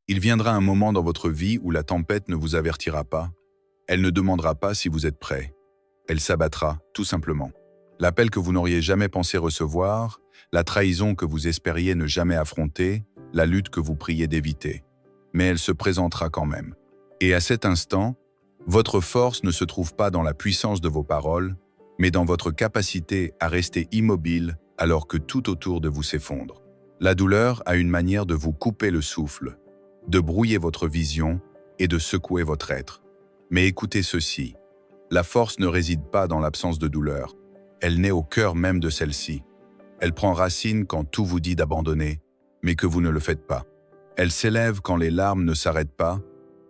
Il viendra un moment dans votre vie où la tempête ne vous avertira pas. Elle ne demandera pas si vous êtes prêt. Elle s'abattra, tout simplement. L'appel que vous n'auriez jamais pensé recevoir, la trahison que vous espériez ne jamais affronter, la lutte que vous priez d'éviter. Mais elle se présentera quand même. Et à cet instant, votre force ne se trouve pas dans la puissance de vos paroles, mais dans votre capacité à rester immobile alors que tout autour de vous s'effondre. La douleur a une manière de vous couper le souffle, de brouiller votre vision et de secouer votre être. Mais écoutez ceci, la force ne réside pas dans l'absence de douleur, elle naît au cœur même de celle-ci. Elle prend racine quand tout vous dit d'abandonner, mais que vous ne le faites pas. Elle s'élève quand les larmes ne s'arrêtent pas,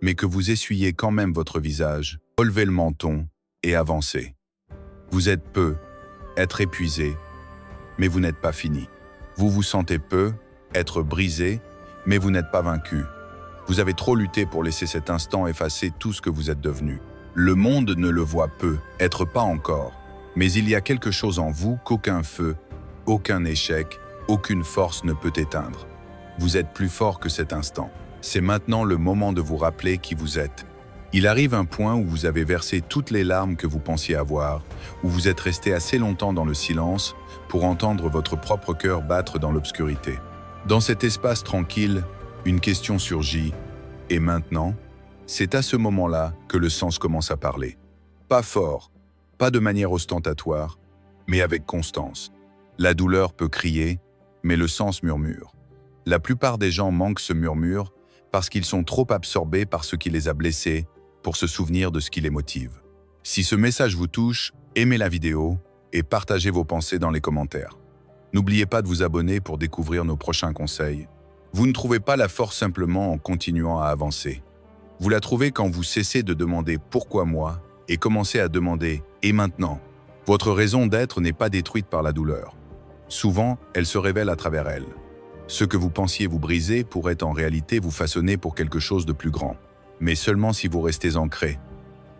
mais que vous essuyez quand même votre visage, relevez le menton et avancez. Vous êtes peu, être épuisé, mais vous n'êtes pas fini. Vous vous sentez peu, être brisé, mais vous n'êtes pas vaincu. Vous avez trop lutté pour laisser cet instant effacer tout ce que vous êtes devenu. Le monde ne le voit peu, être pas encore, mais il y a quelque chose en vous qu'aucun feu, aucun échec, aucune force ne peut éteindre. Vous êtes plus fort que cet instant. C'est maintenant le moment de vous rappeler qui vous êtes. Il arrive un point où vous avez versé toutes les larmes que vous pensiez avoir, où vous êtes resté assez longtemps dans le silence pour entendre votre propre cœur battre dans l'obscurité. Dans cet espace tranquille, une question surgit. Et maintenant, c'est à ce moment-là que le sens commence à parler. Pas fort, pas de manière ostentatoire, mais avec constance. La douleur peut crier, mais le sens murmure. La plupart des gens manquent ce murmure parce qu'ils sont trop absorbés par ce qui les a blessés pour se souvenir de ce qui les motive. Si ce message vous touche, aimez la vidéo et partagez vos pensées dans les commentaires. N'oubliez pas de vous abonner pour découvrir nos prochains conseils. Vous ne trouvez pas la force simplement en continuant à avancer. Vous la trouvez quand vous cessez de demander « pourquoi moi ?» et commencez à demander « et maintenant ?» Votre raison d'être n'est pas détruite par la douleur. Souvent, elle se révèle à travers elle. Ce que vous pensiez vous briser pourrait en réalité vous façonner pour quelque chose de plus grand. Mais seulement si vous restez ancré.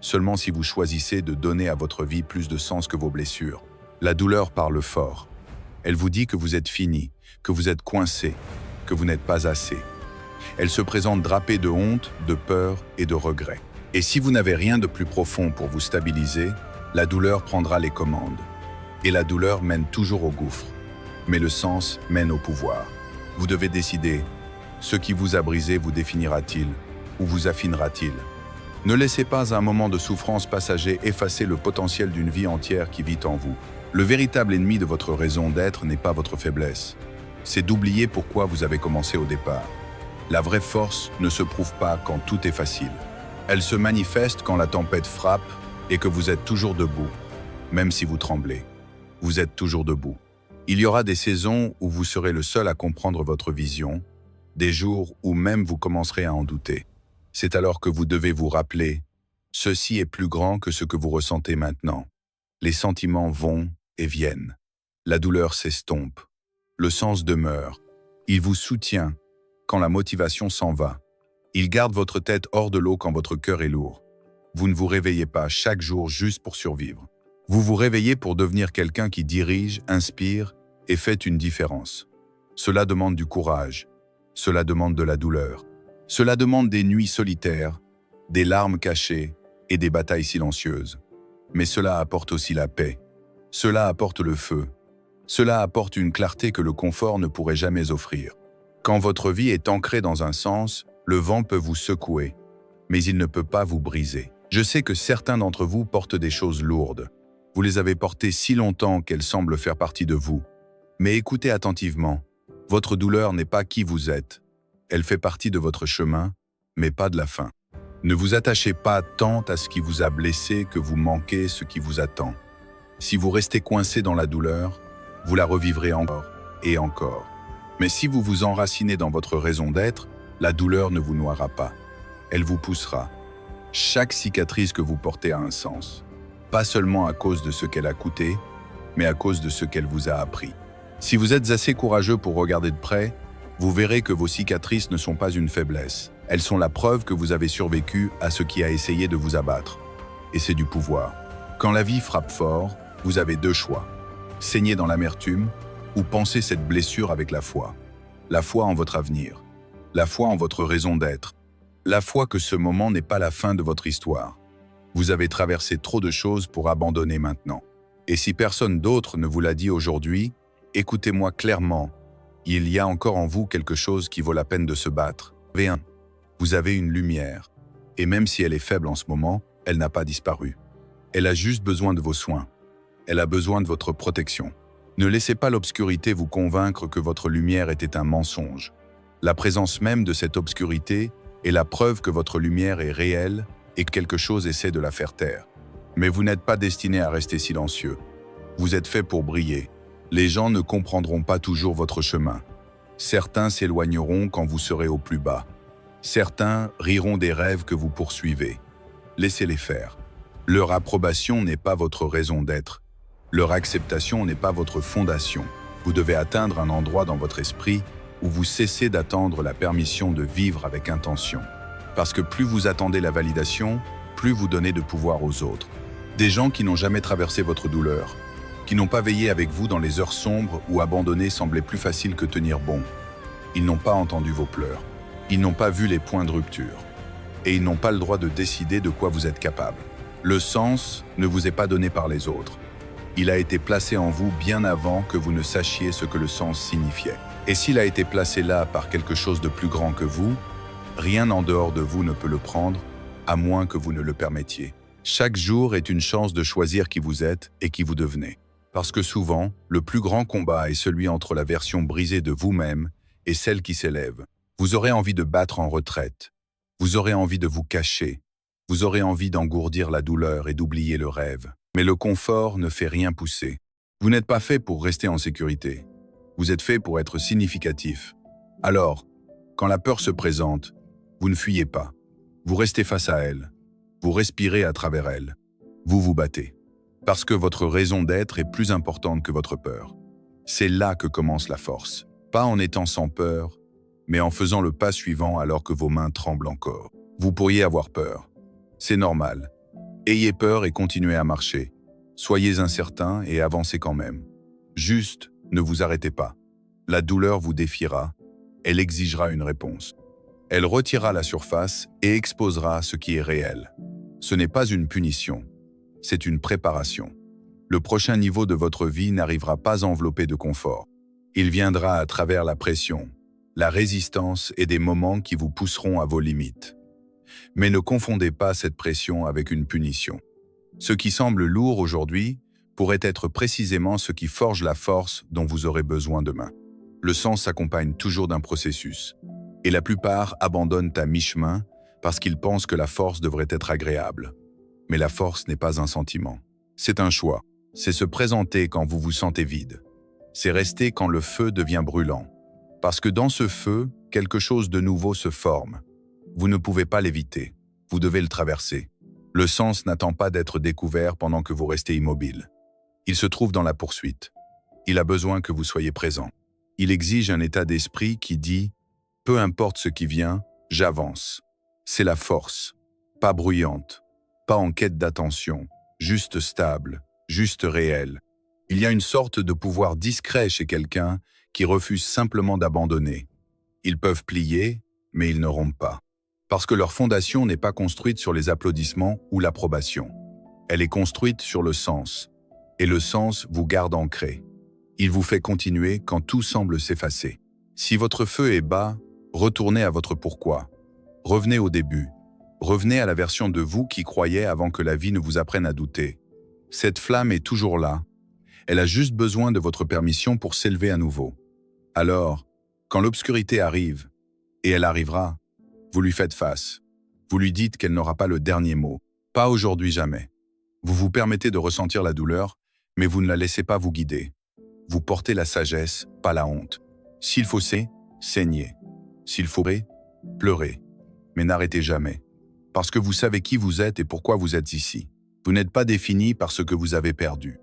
Seulement si vous choisissez de donner à votre vie plus de sens que vos blessures. La douleur parle fort. Elle vous dit que vous êtes fini, que vous êtes coincé, que vous n'êtes pas assez. Elle se présente drapée de honte, de peur et de regret. Et si vous n'avez rien de plus profond pour vous stabiliser, la douleur prendra les commandes. Et la douleur mène toujours au gouffre. Mais le sens mène au pouvoir. Vous devez décider, ce qui vous a brisé vous définira-t-il ou vous affinera-t-il? Ne laissez pas un moment de souffrance passager effacer le potentiel d'une vie entière qui vit en vous. Le véritable ennemi de votre raison d'être n'est pas votre faiblesse. C'est d'oublier pourquoi vous avez commencé au départ. La vraie force ne se prouve pas quand tout est facile. Elle se manifeste quand la tempête frappe et que vous êtes toujours debout, même si vous tremblez. Vous êtes toujours debout. Il y aura des saisons où vous serez le seul à comprendre votre vision, des jours où même vous commencerez à en douter. C'est alors que vous devez vous rappeler, ceci est plus grand que ce que vous ressentez maintenant. Les sentiments vont et viennent. La douleur s'estompe. Le sens demeure. Il vous soutient quand la motivation s'en va. Il garde votre tête hors de l'eau quand votre cœur est lourd. Vous ne vous réveillez pas chaque jour juste pour survivre. Vous vous réveillez pour devenir quelqu'un qui dirige, inspire et fait une différence. Cela demande du courage. Cela demande de la douleur. Cela demande des nuits solitaires, des larmes cachées et des batailles silencieuses. Mais cela apporte aussi la paix. Cela apporte le feu. Cela apporte une clarté que le confort ne pourrait jamais offrir. Quand votre vie est ancrée dans un sens, le vent peut vous secouer, mais il ne peut pas vous briser. Je sais que certains d'entre vous portent des choses lourdes. Vous les avez portées si longtemps qu'elles semblent faire partie de vous. Mais écoutez attentivement, votre douleur n'est pas qui vous êtes. Elle fait partie de votre chemin, mais pas de la fin. Ne vous attachez pas tant à ce qui vous a blessé que vous manquez ce qui vous attend. Si vous restez coincé dans la douleur, vous la revivrez encore et encore. Mais si vous vous enracinez dans votre raison d'être, la douleur ne vous noiera pas. Elle vous poussera. Chaque cicatrice que vous portez a un sens. Pas seulement à cause de ce qu'elle a coûté, mais à cause de ce qu'elle vous a appris. Si vous êtes assez courageux pour regarder de près, vous verrez que vos cicatrices ne sont pas une faiblesse. Elles sont la preuve que vous avez survécu à ce qui a essayé de vous abattre. Et c'est du pouvoir. Quand la vie frappe fort, vous avez deux choix. Saigner dans l'amertume ou penser cette blessure avec la foi. La foi en votre avenir. la foi en votre raison d'être, la foi que ce moment n'est pas la fin de votre histoire. Vous avez traversé trop de choses pour abandonner maintenant. Et si personne d'autre ne vous l'a dit aujourd'hui, écoutez-moi clairement, il y a encore en vous quelque chose qui vaut la peine de se battre. Vous avez une lumière, et même si elle est faible en ce moment, elle n'a pas disparu. Elle a juste besoin de vos soins. Elle a besoin de votre protection. Ne laissez pas l'obscurité vous convaincre que votre lumière était un mensonge. La présence même de cette obscurité est la preuve que votre lumière est réelle et que quelque chose essaie de la faire taire. Mais vous n'êtes pas destiné à rester silencieux. Vous êtes fait pour briller. Les gens ne comprendront pas toujours votre chemin. Certains s'éloigneront quand vous serez au plus bas. Certains riront des rêves que vous poursuivez. Laissez-les faire. Leur approbation n'est pas votre raison d'être. Leur acceptation n'est pas votre fondation. Vous devez atteindre un endroit dans votre esprit où vous cessez d'attendre la permission de vivre avec intention. Parce que plus vous attendez la validation, plus vous donnez de pouvoir aux autres. Des gens qui n'ont jamais traversé votre douleur, qui n'ont pas veillé avec vous dans les heures sombres où abandonner semblait plus facile que tenir bon. Ils n'ont pas entendu vos pleurs. Ils n'ont pas vu les points de rupture. Et ils n'ont pas le droit de décider de quoi vous êtes capable. Le sens ne vous est pas donné par les autres. Il a été placé en vous bien avant que vous ne sachiez ce que le sens signifiait. Et s'il a été placé là par quelque chose de plus grand que vous, rien en dehors de vous ne peut le prendre, à moins que vous ne le permettiez. Chaque jour est une chance de choisir qui vous êtes et qui vous devenez. Parce que souvent, le plus grand combat est celui entre la version brisée de vous-même et celle qui s'élève. Vous aurez envie de battre en retraite. Vous aurez envie de vous cacher. Vous aurez envie d'engourdir la douleur et d'oublier le rêve. Mais le confort ne fait rien pousser. Vous n'êtes pas fait pour rester en sécurité. Vous êtes fait pour être significatif. Alors, quand la peur se présente, vous ne fuyez pas. Vous restez face à elle. Vous respirez à travers elle. Vous vous battez. Parce que votre raison d'être est plus importante que votre peur. C'est là que commence la force. Pas en étant sans peur, mais en faisant le pas suivant alors que vos mains tremblent encore. Vous pourriez avoir peur. C'est normal. Ayez peur et continuez à marcher. Soyez incertain et avancez quand même. Juste, ne vous arrêtez pas. La douleur vous défiera. Elle exigera une réponse. Elle retirera la surface et exposera ce qui est réel. Ce n'est pas une punition. C'est une préparation. Le prochain niveau de votre vie n'arrivera pas enveloppé de confort. Il viendra à travers la pression, la résistance et des moments qui vous pousseront à vos limites. Mais ne confondez pas cette pression avec une punition. Ce qui semble lourd aujourd'hui pourrait être précisément ce qui forge la force dont vous aurez besoin demain. Le sens s'accompagne toujours d'un processus, et la plupart abandonnent à mi-chemin parce qu'ils pensent que la force devrait être agréable. Mais la force n'est pas un sentiment. C'est un choix. C'est se présenter quand vous vous sentez vide. C'est rester quand le feu devient brûlant. Parce que dans ce feu, quelque chose de nouveau se forme. Vous ne pouvez pas l'éviter. Vous devez le traverser. Le sens n'attend pas d'être découvert pendant que vous restez immobile. Il se trouve dans la poursuite. Il a besoin que vous soyez présent. Il exige un état d'esprit qui dit « Peu importe ce qui vient, j'avance ». C'est la force. Pas bruyante, pas en quête d'attention, juste stable, juste réelle. Il y a une sorte de pouvoir discret chez quelqu'un qui refuse simplement d'abandonner. Ils peuvent plier, mais ils ne rompent pas. Parce que leur fondation n'est pas construite sur les applaudissements ou l'approbation. Elle est construite sur le sens. Et le sens vous garde ancré. Il vous fait continuer quand tout semble s'effacer. Si votre feu est bas, retournez à votre pourquoi. Revenez au début. Revenez à la version de vous qui croyait avant que la vie ne vous apprenne à douter. Cette flamme est toujours là. Elle a juste besoin de votre permission pour s'élever à nouveau. Alors, quand l'obscurité arrive, et elle arrivera, vous lui faites face. Vous lui dites qu'elle n'aura pas le dernier mot. Pas aujourd'hui, jamais. Vous vous permettez de ressentir la douleur, mais vous ne la laissez pas vous guider. Vous portez la sagesse, pas la honte. S'il faut saignez. S'il faut pleurer. Mais n'arrêtez jamais. Parce que vous savez qui vous êtes et pourquoi vous êtes ici. Vous n'êtes pas défini par ce que vous avez perdu.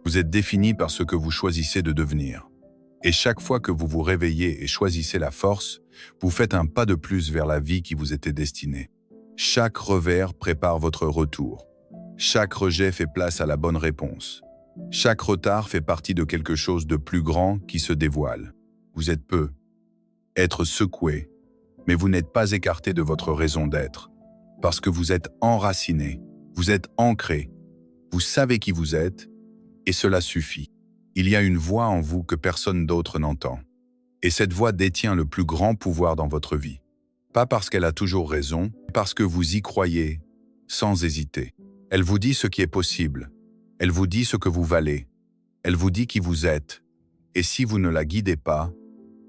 Vous êtes défini par ce que vous choisissez de devenir. Et chaque fois que vous vous réveillez et choisissez la force, vous faites un pas de plus vers la vie qui vous était destinée. Chaque revers prépare votre retour. Chaque rejet fait place à la bonne réponse. Chaque retard fait partie de quelque chose de plus grand qui se dévoile. Vous êtes peu. Être secoué, mais vous n'êtes pas écarté de votre raison d'être. Parce que vous êtes enraciné, vous êtes ancré, vous savez qui vous êtes, et cela suffit. Il y a une voix en vous que personne d'autre n'entend. Et cette voix détient le plus grand pouvoir dans votre vie. Pas parce qu'elle a toujours raison, mais parce que vous y croyez, sans hésiter. Elle vous dit ce qui est possible. Elle vous dit ce que vous valez. Elle vous dit qui vous êtes. Et si vous ne la guidez pas,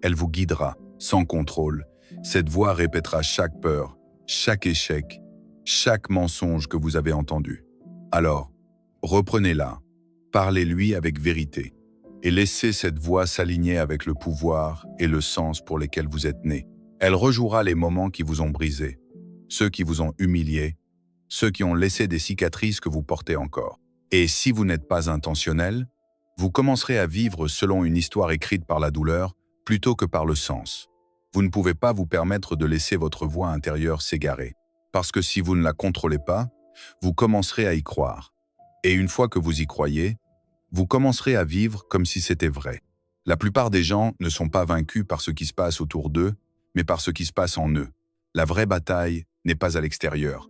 elle vous guidera, sans contrôle. Cette voix répétera chaque peur, chaque échec, chaque mensonge que vous avez entendu. Alors, reprenez-la, parlez-lui avec vérité, et laissez cette voix s'aligner avec le pouvoir et le sens pour lesquels vous êtes né. Elle rejouera les moments qui vous ont brisé, ceux qui vous ont humilié, ceux qui ont laissé des cicatrices que vous portez encore. Et si vous n'êtes pas intentionnel, vous commencerez à vivre selon une histoire écrite par la douleur plutôt que par le sens. Vous ne pouvez pas vous permettre de laisser votre voix intérieure s'égarer, parce que si vous ne la contrôlez pas, vous commencerez à y croire. Et une fois que vous y croyez, vous commencerez à vivre comme si c'était vrai. La plupart des gens ne sont pas vaincus par ce qui se passe autour d'eux, mais par ce qui se passe en eux. La vraie bataille n'est pas à l'extérieur.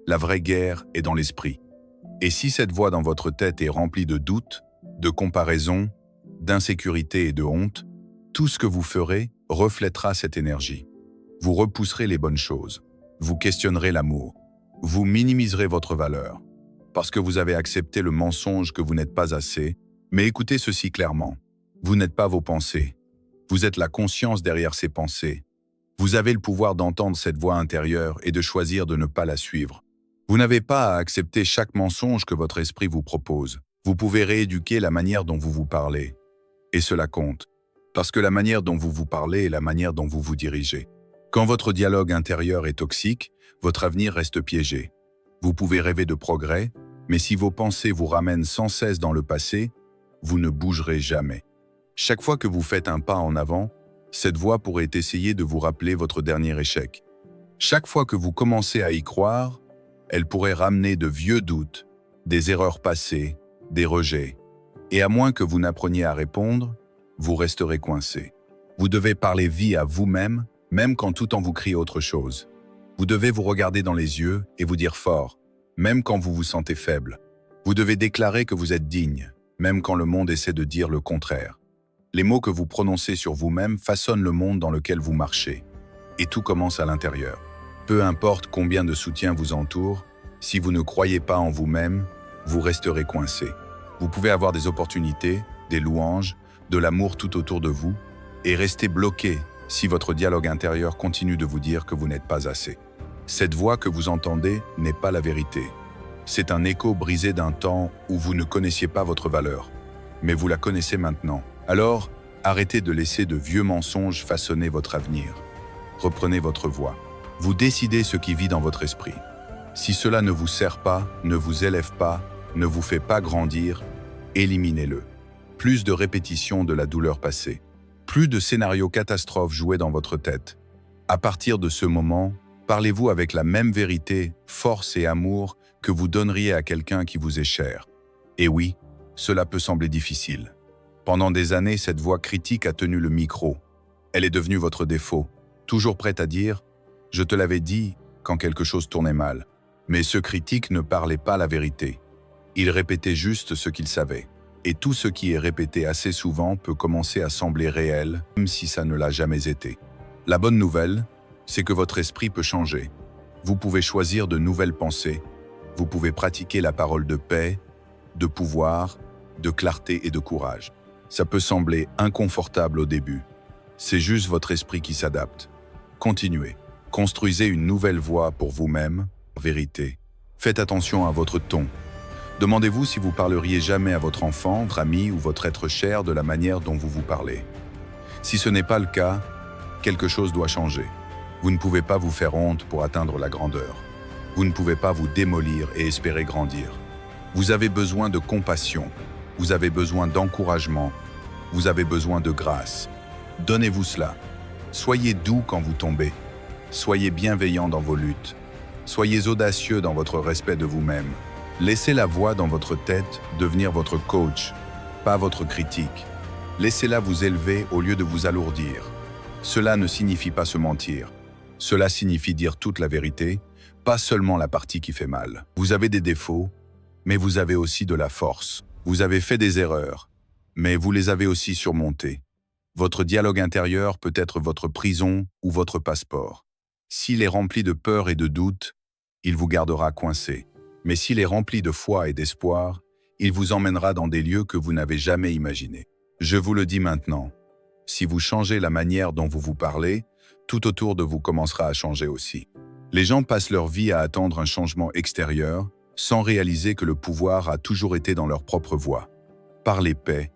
La vraie guerre est dans l'esprit. Et si cette voix dans votre tête est remplie de doutes, de comparaisons, d'insécurité et de honte, tout ce que vous ferez reflètera cette énergie. Vous repousserez les bonnes choses. Vous questionnerez l'amour. Vous minimiserez votre valeur. Parce que vous avez accepté le mensonge que vous n'êtes pas assez. Mais écoutez ceci clairement. Vous n'êtes pas vos pensées. Vous êtes la conscience derrière ces pensées. Vous avez le pouvoir d'entendre cette voix intérieure et de choisir de ne pas la suivre. Vous n'avez pas à accepter chaque mensonge que votre esprit vous propose. Vous pouvez rééduquer la manière dont vous vous parlez. Et cela compte. Parce que la manière dont vous vous parlez est la manière dont vous vous dirigez. Quand votre dialogue intérieur est toxique, votre avenir reste piégé. Vous pouvez rêver de progrès, mais si vos pensées vous ramènent sans cesse dans le passé, vous ne bougerez jamais. Chaque fois que vous faites un pas en avant, cette voix pourrait essayer de vous rappeler votre dernier échec. Chaque fois que vous commencez à y croire, elle pourrait ramener de vieux doutes, des erreurs passées, des rejets. Et à moins que vous n'appreniez à répondre, vous resterez coincé. Vous devez parler vie à vous-même, même quand tout en vous crie autre chose. Vous devez vous regarder dans les yeux et vous dire fort, même quand vous vous sentez faible. Vous devez déclarer que vous êtes digne, même quand le monde essaie de dire le contraire. Les mots que vous prononcez sur vous-même façonnent le monde dans lequel vous marchez. Et tout commence à l'intérieur. Peu importe combien de soutien vous entoure, si vous ne croyez pas en vous-même, vous resterez coincé. Vous pouvez avoir des opportunités, des louanges, de l'amour tout autour de vous, et rester bloqué si votre dialogue intérieur continue de vous dire que vous n'êtes pas assez. Cette voix que vous entendez n'est pas la vérité. C'est un écho brisé d'un temps où vous ne connaissiez pas votre valeur. Mais vous la connaissez maintenant. Alors, arrêtez de laisser de vieux mensonges façonner votre avenir. Reprenez votre voix. Vous décidez ce qui vit dans votre esprit. Si cela ne vous sert pas, ne vous élève pas, ne vous fait pas grandir, éliminez-le. Plus de répétitions de la douleur passée. Plus de scénarios catastrophes joués dans votre tête. À partir de ce moment, parlez-vous avec la même vérité, force et amour que vous donneriez à quelqu'un qui vous est cher. Et oui, cela peut sembler difficile. Pendant des années, cette voix critique a tenu le micro. Elle est devenue votre défaut, toujours prête à dire « Je te l'avais dit » quand quelque chose tournait mal. Mais ce critique ne parlait pas la vérité. Il répétait juste ce qu'il savait. Et tout ce qui est répété assez souvent peut commencer à sembler réel, même si ça ne l'a jamais été. La bonne nouvelle, c'est que votre esprit peut changer. Vous pouvez choisir de nouvelles pensées. Vous pouvez pratiquer la parole de paix, de pouvoir, de clarté et de courage. Ça peut sembler inconfortable au début. C'est juste votre esprit qui s'adapte. Continuez. Construisez une nouvelle voie pour vous-même, en vérité. Faites attention à votre ton. Demandez-vous si vous parleriez jamais à votre enfant, votre ami ou votre être cher de la manière dont vous vous parlez. Si ce n'est pas le cas, quelque chose doit changer. Vous ne pouvez pas vous faire honte pour atteindre la grandeur. Vous ne pouvez pas vous démolir et espérer grandir. Vous avez besoin de compassion. Vous avez besoin d'encouragement. Vous avez besoin de grâce. Donnez-vous cela. Soyez doux quand vous tombez. Soyez bienveillant dans vos luttes. Soyez audacieux dans votre respect de vous-même. Laissez la voix dans votre tête devenir votre coach, pas votre critique. Laissez-la vous élever au lieu de vous alourdir. Cela ne signifie pas se mentir. Cela signifie dire toute la vérité, pas seulement la partie qui fait mal. Vous avez des défauts, mais vous avez aussi de la force. Vous avez fait des erreurs, mais vous les avez aussi surmontées. Votre dialogue intérieur peut être votre prison ou votre passeport. S'il est rempli de peur et de doute, il vous gardera coincé. Mais s'il est rempli de foi et d'espoir, il vous emmènera dans des lieux que vous n'avez jamais imaginés. Je vous le dis maintenant, si vous changez la manière dont vous vous parlez, tout autour de vous commencera à changer aussi. Les gens passent leur vie à attendre un changement extérieur, sans réaliser que le pouvoir a toujours été dans leur propre voie. Parlez paix,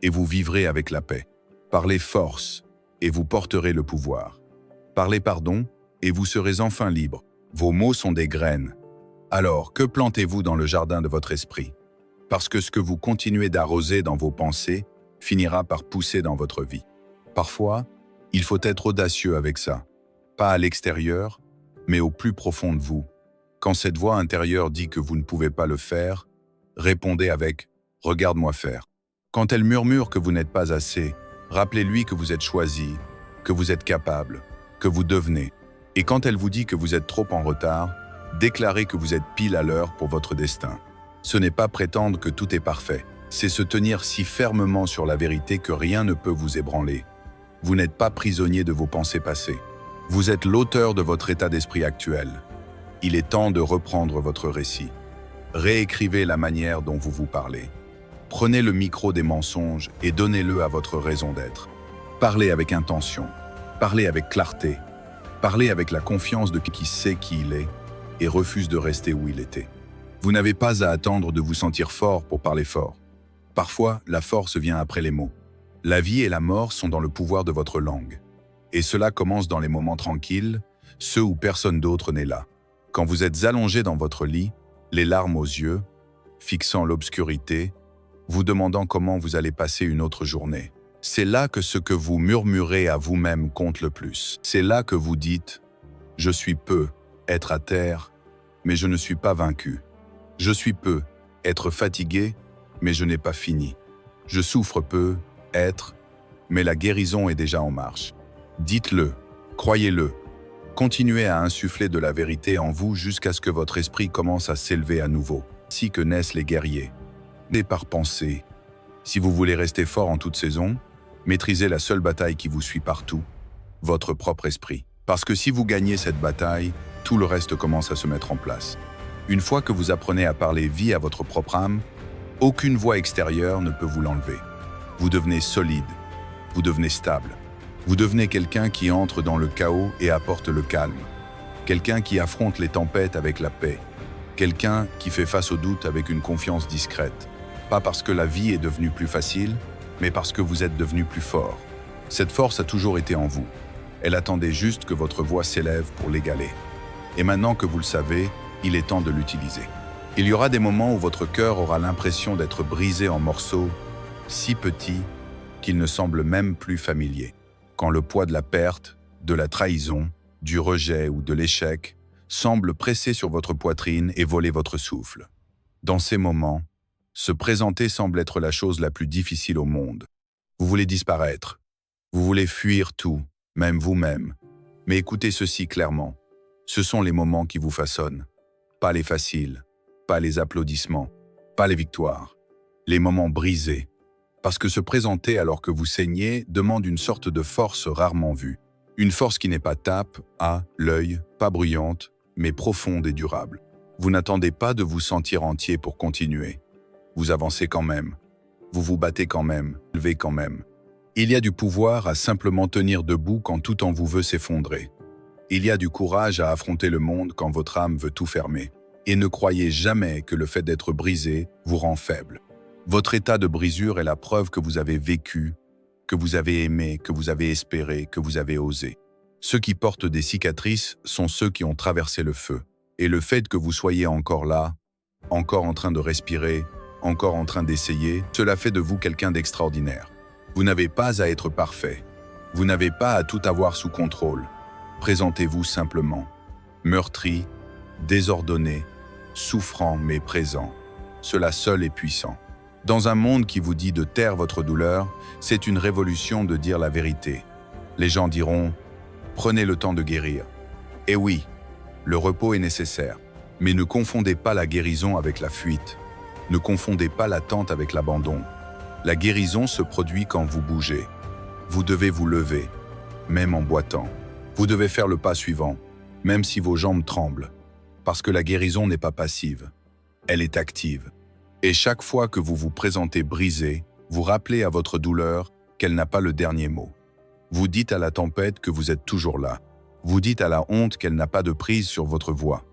et vous vivrez avec la paix. Parlez force, et vous porterez le pouvoir. Parlez pardon, et vous serez enfin libre. Vos mots sont des graines. Alors, que plantez-vous dans le jardin de votre esprit? Parce que ce que vous continuez d'arroser dans vos pensées finira par pousser dans votre vie. Parfois, il faut être audacieux avec ça. Pas à l'extérieur, mais au plus profond de vous. Quand cette voix intérieure dit que vous ne pouvez pas le faire, répondez avec « Regarde-moi faire ». Quand elle murmure que vous n'êtes pas assez, rappelez-lui que vous êtes choisi, que vous êtes capable, que vous devenez. Et quand elle vous dit que vous êtes trop en retard, déclarez que vous êtes pile à l'heure pour votre destin. Ce n'est pas prétendre que tout est parfait, c'est se tenir si fermement sur la vérité que rien ne peut vous ébranler. Vous n'êtes pas prisonnier de vos pensées passées. Vous êtes l'auteur de votre état d'esprit actuel. Il est temps de reprendre votre récit. Réécrivez la manière dont vous vous parlez. Prenez le micro des mensonges et donnez-le à votre raison d'être. Parlez avec intention, parlez avec clarté, parlez avec la confiance de qui sait qui il est et refuse de rester où il était. Vous n'avez pas à attendre de vous sentir fort pour parler fort. Parfois, la force vient après les mots. La vie et la mort sont dans le pouvoir de votre langue. Et cela commence dans les moments tranquilles, ceux où personne d'autre n'est là. Quand vous êtes allongé dans votre lit, les larmes aux yeux, fixant l'obscurité, vous demandant comment vous allez passer une autre journée. C'est là que ce que vous murmurez à vous-même compte le plus. C'est là que vous dites « Je suis peu, être à terre, mais je ne suis pas vaincu. Je suis peu, être fatigué, mais je n'ai pas fini. Je souffre peu, être, mais la guérison est déjà en marche. » Dites-le, croyez-le. Continuez à insuffler de la vérité en vous jusqu'à ce que votre esprit commence à s'élever à nouveau. Ainsi que naissent les guerriers. Nés par pensée. Si vous voulez rester fort en toute saison, maîtrisez la seule bataille qui vous suit partout, votre propre esprit. Parce que si vous gagnez cette bataille, tout le reste commence à se mettre en place. Une fois que vous apprenez à parler vie à votre propre âme, aucune voix extérieure ne peut vous l'enlever. Vous devenez solide, vous devenez stable. Vous devenez quelqu'un qui entre dans le chaos et apporte le calme. Quelqu'un qui affronte les tempêtes avec la paix. Quelqu'un qui fait face aux doutes avec une confiance discrète. Pas parce que la vie est devenue plus facile, mais parce que vous êtes devenu plus fort. Cette force a toujours été en vous. Elle attendait juste que votre voix s'élève pour l'égaler. Et maintenant que vous le savez, il est temps de l'utiliser. Il y aura des moments où votre cœur aura l'impression d'être brisé en morceaux, si petits qu'il ne semble même plus familier. Quand le poids de la perte, de la trahison, du rejet ou de l'échec semble presser sur votre poitrine et voler votre souffle. Dans ces moments, se présenter semble être la chose la plus difficile au monde. Vous voulez disparaître. Vous voulez fuir tout, même vous-même. Mais écoutez ceci clairement. Ce sont les moments qui vous façonnent. Pas les faciles, pas les applaudissements, pas les victoires. Les moments brisés. Parce que se présenter alors que vous saignez demande une sorte de force rarement vue. Une force qui n'est pas tape, à l'œil, pas bruyante, mais profonde et durable. Vous n'attendez pas de vous sentir entier pour continuer. Vous avancez quand même. Vous vous battez quand même, levez quand même. Il y a du pouvoir à simplement tenir debout quand tout en vous veut s'effondrer. Il y a du courage à affronter le monde quand votre âme veut tout fermer. Et ne croyez jamais que le fait d'être brisé vous rend faible. Votre état de brisure est la preuve que vous avez vécu, que vous avez aimé, que vous avez espéré, que vous avez osé. Ceux qui portent des cicatrices sont ceux qui ont traversé le feu. Et le fait que vous soyez encore là, encore en train de respirer, encore en train d'essayer, cela fait de vous quelqu'un d'extraordinaire. Vous n'avez pas à être parfait. Vous n'avez pas à tout avoir sous contrôle. Présentez-vous simplement. Meurtri, désordonné, souffrant mais présent. Cela seul est puissant. Dans un monde qui vous dit de taire votre douleur, c'est une révolution de dire la vérité. Les gens diront « Prenez le temps de guérir ». Et oui, le repos est nécessaire. Mais ne confondez pas la guérison avec la fuite. Ne confondez pas l'attente avec l'abandon. La guérison se produit quand vous bougez. Vous devez vous lever, même en boitant. Vous devez faire le pas suivant, même si vos jambes tremblent. Parce que la guérison n'est pas passive, elle est active. Et chaque fois que vous vous présentez brisé, vous rappelez à votre douleur qu'elle n'a pas le dernier mot. Vous dites à la tempête que vous êtes toujours là. Vous dites à la honte qu'elle n'a pas de prise sur votre voix.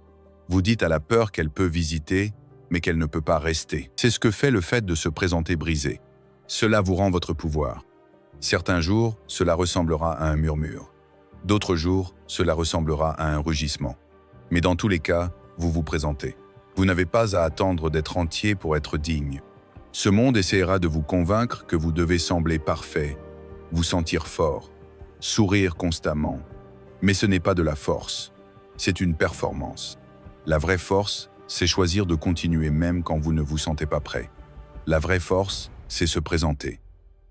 Vous dites à la peur qu'elle peut visiter, mais qu'elle ne peut pas rester. C'est ce que fait le fait de se présenter brisé. Cela vous rend votre pouvoir. Certains jours, cela ressemblera à un murmure. D'autres jours, cela ressemblera à un rugissement. Mais dans tous les cas, vous vous présentez. Vous n'avez pas à attendre d'être entier pour être digne. Ce monde essaiera de vous convaincre que vous devez sembler parfait, vous sentir fort, sourire constamment. Mais ce n'est pas de la force, c'est une performance. La vraie force, c'est choisir de continuer même quand vous ne vous sentez pas prêt. La vraie force, c'est se présenter.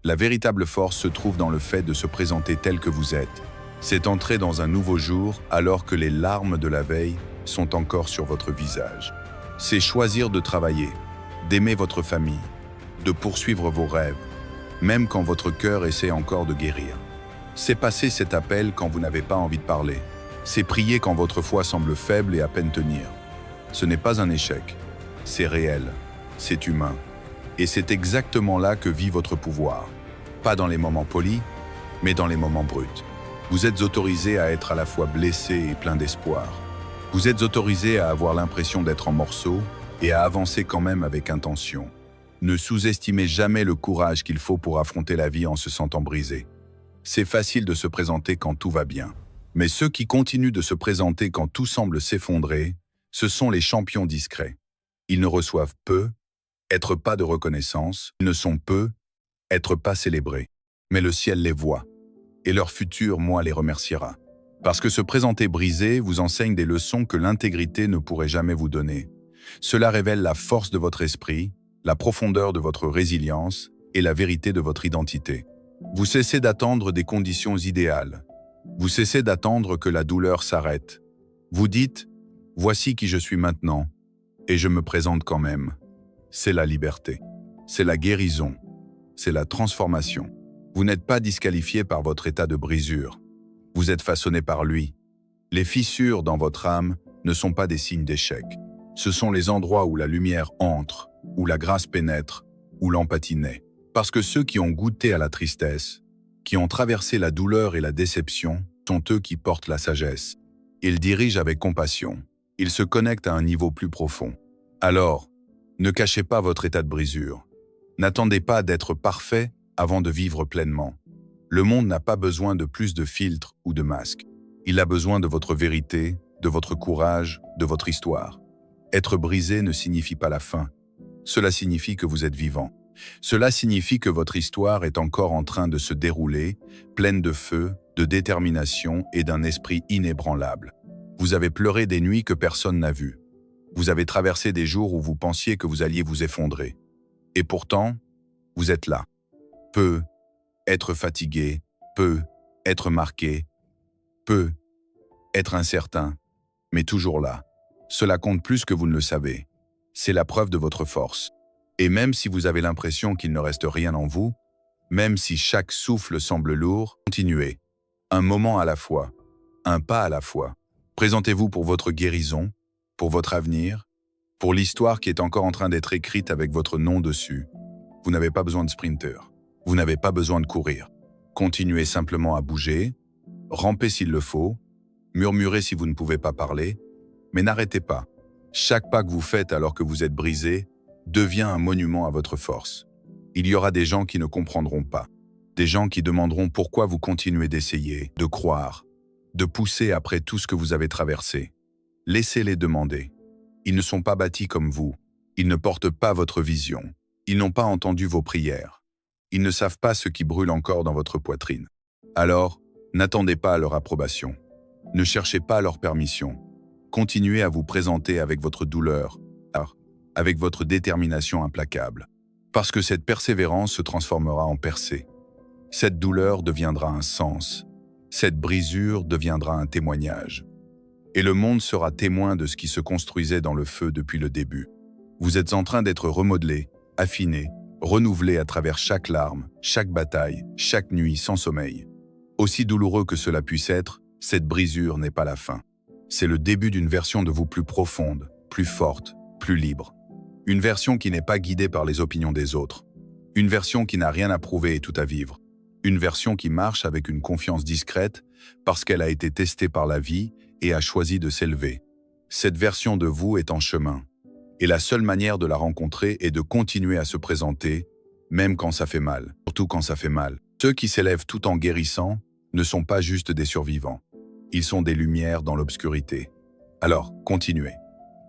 La véritable force se trouve dans le fait de se présenter tel que vous êtes. C'est entrer dans un nouveau jour alors que les larmes de la veille sont encore sur votre visage. C'est choisir de travailler, d'aimer votre famille, de poursuivre vos rêves, même quand votre cœur essaie encore de guérir. C'est passer cet appel quand vous n'avez pas envie de parler. C'est prier quand votre foi semble faible et à peine tenir. Ce n'est pas un échec, c'est réel, c'est humain. Et c'est exactement là que vit votre pouvoir. Pas dans les moments polis, mais dans les moments bruts. Vous êtes autorisé à être à la fois blessé et plein d'espoir. Vous êtes autorisé à avoir l'impression d'être en morceaux et à avancer quand même avec intention. Ne sous-estimez jamais le courage qu'il faut pour affronter la vie en se sentant brisé. C'est facile de se présenter quand tout va bien. Mais ceux qui continuent de se présenter quand tout semble s'effondrer, ce sont les champions discrets. Ils ne reçoivent peu, être pas de reconnaissance, ils ne sont peu, être pas célébrés. Mais le ciel les voit, et leur futur moi les remerciera. Parce que se présenter brisé vous enseigne des leçons que l'intégrité ne pourrait jamais vous donner. Cela révèle la force de votre esprit, la profondeur de votre résilience et la vérité de votre identité. Vous cessez d'attendre des conditions idéales. Vous cessez d'attendre que la douleur s'arrête. Vous dites « Voici qui je suis maintenant, et je me présente quand même ». C'est la liberté. C'est la guérison. C'est la transformation. Vous n'êtes pas disqualifié par votre état de brisure. Vous êtes façonné par lui. Les fissures dans votre âme ne sont pas des signes d'échec. Ce sont les endroits où la lumière entre, où la grâce pénètre, où l'empathie naît. Parce que ceux qui ont goûté à la tristesse, qui ont traversé la douleur et la déception, sont eux qui portent la sagesse. Ils dirigent avec compassion. Ils se connectent à un niveau plus profond. Alors, ne cachez pas votre état de brisure. N'attendez pas d'être parfait avant de vivre pleinement. Le monde n'a pas besoin de plus de filtres ou de masques. Il a besoin de votre vérité, de votre courage, de votre histoire. Être brisé ne signifie pas la fin. Cela signifie que vous êtes vivant. Cela signifie que votre histoire est encore en train de se dérouler, pleine de feu, de détermination et d'un esprit inébranlable. Vous avez pleuré des nuits que personne n'a vues. Vous avez traversé des jours où vous pensiez que vous alliez vous effondrer. Et pourtant, vous êtes là. Peu être fatigué, peu être marqué, peu être incertain, mais toujours là. Cela compte plus que vous ne le savez. C'est la preuve de votre force. Et même si vous avez l'impression qu'il ne reste rien en vous, même si chaque souffle semble lourd, continuez. Un moment à la fois, un pas à la fois. Présentez-vous pour votre guérison, pour votre avenir, pour l'histoire qui est encore en train d'être écrite avec votre nom dessus. Vous n'avez pas besoin de sprinter. Vous n'avez pas besoin de courir. Continuez simplement à bouger, rampez s'il le faut, murmurez si vous ne pouvez pas parler, mais n'arrêtez pas. Chaque pas que vous faites alors que vous êtes brisé devient un monument à votre force. Il y aura des gens qui ne comprendront pas, des gens qui demanderont pourquoi vous continuez d'essayer, de croire, de pousser après tout ce que vous avez traversé. Laissez-les demander. Ils ne sont pas bâtis comme vous, ils ne portent pas votre vision, ils n'ont pas entendu vos prières. Ils ne savent pas ce qui brûle encore dans votre poitrine. Alors, n'attendez pas à leur approbation. Ne cherchez pas leur permission. Continuez à vous présenter avec votre douleur, avec votre détermination implacable. Parce que cette persévérance se transformera en percée. Cette douleur deviendra un sens. Cette brisure deviendra un témoignage. Et le monde sera témoin de ce qui se construisait dans le feu depuis le début. Vous êtes en train d'être remodelé, affiné, renouvelé à travers chaque larme, chaque bataille, chaque nuit sans sommeil. Aussi douloureux que cela puisse être, cette brisure n'est pas la fin. C'est le début d'une version de vous plus profonde, plus forte, plus libre. Une version qui n'est pas guidée par les opinions des autres. Une version qui n'a rien à prouver et tout à vivre. Une version qui marche avec une confiance discrète parce qu'elle a été testée par la vie et a choisi de s'élever. Cette version de vous est en chemin. Et la seule manière de la rencontrer est de continuer à se présenter, même quand ça fait mal, surtout quand ça fait mal. Ceux qui s'élèvent tout en guérissant ne sont pas juste des survivants. Ils sont des lumières dans l'obscurité. Alors, continuez.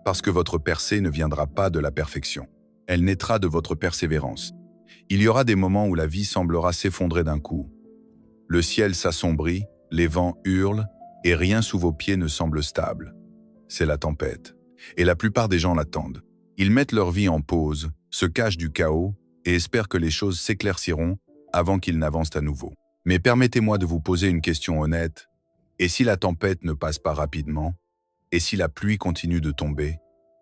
Parce que votre percée ne viendra pas de la perfection. Elle naîtra de votre persévérance. Il y aura des moments où la vie semblera s'effondrer d'un coup. Le ciel s'assombrit, les vents hurlent, et rien sous vos pieds ne semble stable. C'est la tempête. Et la plupart des gens l'attendent. Ils mettent leur vie en pause, se cachent du chaos, et espèrent que les choses s'éclairciront avant qu'ils n'avancent à nouveau. Mais permettez-moi de vous poser une question honnête. Et si la tempête ne passe pas rapidement? Et si la pluie continue de tomber?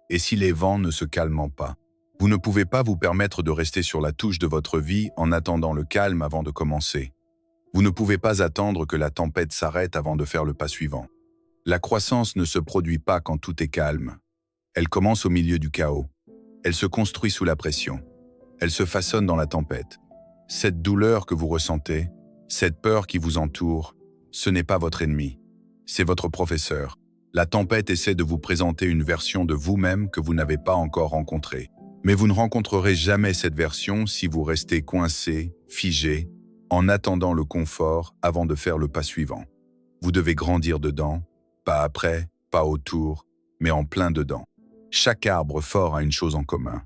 Et si les vents ne se calment pas? Vous ne pouvez pas vous permettre de rester sur la touche de votre vie en attendant le calme avant de commencer. Vous ne pouvez pas attendre que la tempête s'arrête avant de faire le pas suivant. La croissance ne se produit pas quand tout est calme. Elle commence au milieu du chaos. Elle se construit sous la pression. Elle se façonne dans la tempête. Cette douleur que vous ressentez, cette peur qui vous entoure, ce n'est pas votre ennemi. C'est votre professeur. La tempête essaie de vous présenter une version de vous-même que vous n'avez pas encore rencontrée. Mais vous ne rencontrerez jamais cette version si vous restez coincé, figé, en attendant le confort avant de faire le pas suivant. Vous devez grandir dedans, pas après, pas autour, mais en plein dedans. Chaque arbre fort a une chose en commun.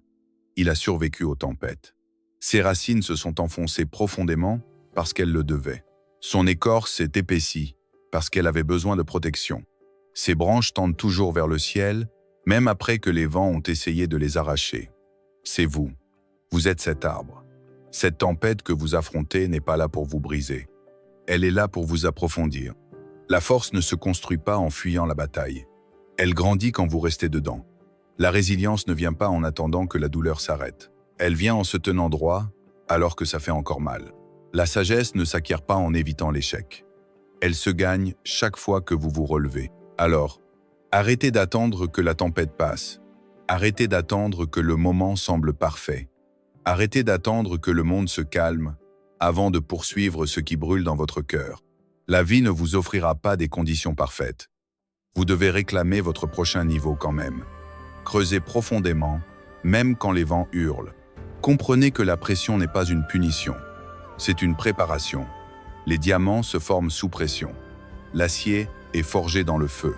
Il a survécu aux tempêtes. Ses racines se sont enfoncées profondément parce qu'elles le devaient. Son écorce s'est épaissie parce qu'elle avait besoin de protection. Ses branches tendent toujours vers le ciel, même après que les vents ont essayé de les arracher. C'est vous. Vous êtes cet arbre. Cette tempête que vous affrontez n'est pas là pour vous briser. Elle est là pour vous approfondir. La force ne se construit pas en fuyant la bataille. Elle grandit quand vous restez dedans. La résilience ne vient pas en attendant que la douleur s'arrête. Elle vient en se tenant droit, alors que ça fait encore mal. La sagesse ne s'acquiert pas en évitant l'échec. Elle se gagne chaque fois que vous vous relevez. Alors, arrêtez d'attendre que la tempête passe. Arrêtez d'attendre que le moment semble parfait. Arrêtez d'attendre que le monde se calme avant de poursuivre ce qui brûle dans votre cœur. La vie ne vous offrira pas des conditions parfaites. Vous devez réclamer votre prochain niveau quand même. Creusez profondément, même quand les vents hurlent. Comprenez que la pression n'est pas une punition. C'est une préparation. Les diamants se forment sous pression. L'acier est forgé dans le feu.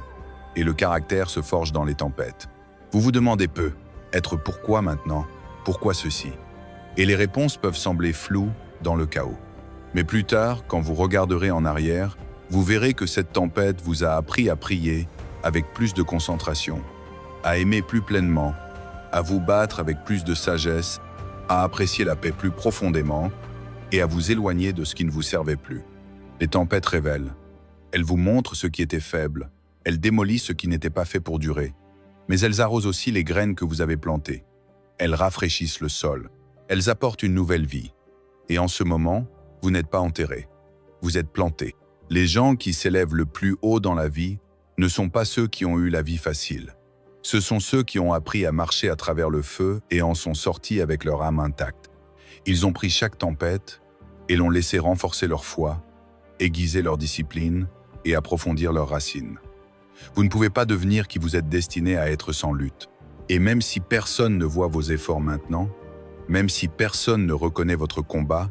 Et le caractère se forge dans les tempêtes. Vous vous demandez peu, être pourquoi maintenant? Pourquoi ceci? Et les réponses peuvent sembler floues dans le chaos. Mais plus tard, quand vous regarderez en arrière, vous verrez que cette tempête vous a appris à prier avec plus de concentration, à aimer plus pleinement, à vous battre avec plus de sagesse, à apprécier la paix plus profondément et à vous éloigner de ce qui ne vous servait plus. Les tempêtes révèlent. Elles vous montrent ce qui était faible. Elles démolissent ce qui n'était pas fait pour durer. Mais elles arrosent aussi les graines que vous avez plantées. Elles rafraîchissent le sol. Elles apportent une nouvelle vie. Et en ce moment, vous n'êtes pas enterré. Vous êtes planté. Les gens qui s'élèvent le plus haut dans la vie ne sont pas ceux qui ont eu la vie facile. Ce sont ceux qui ont appris à marcher à travers le feu et en sont sortis avec leur âme intacte. Ils ont pris chaque tempête et l'ont laissé renforcer leur foi, aiguiser leur discipline et approfondir leurs racines. Vous ne pouvez pas devenir qui vous êtes destiné à être sans lutte. Et même si personne ne voit vos efforts maintenant, même si personne ne reconnaît votre combat,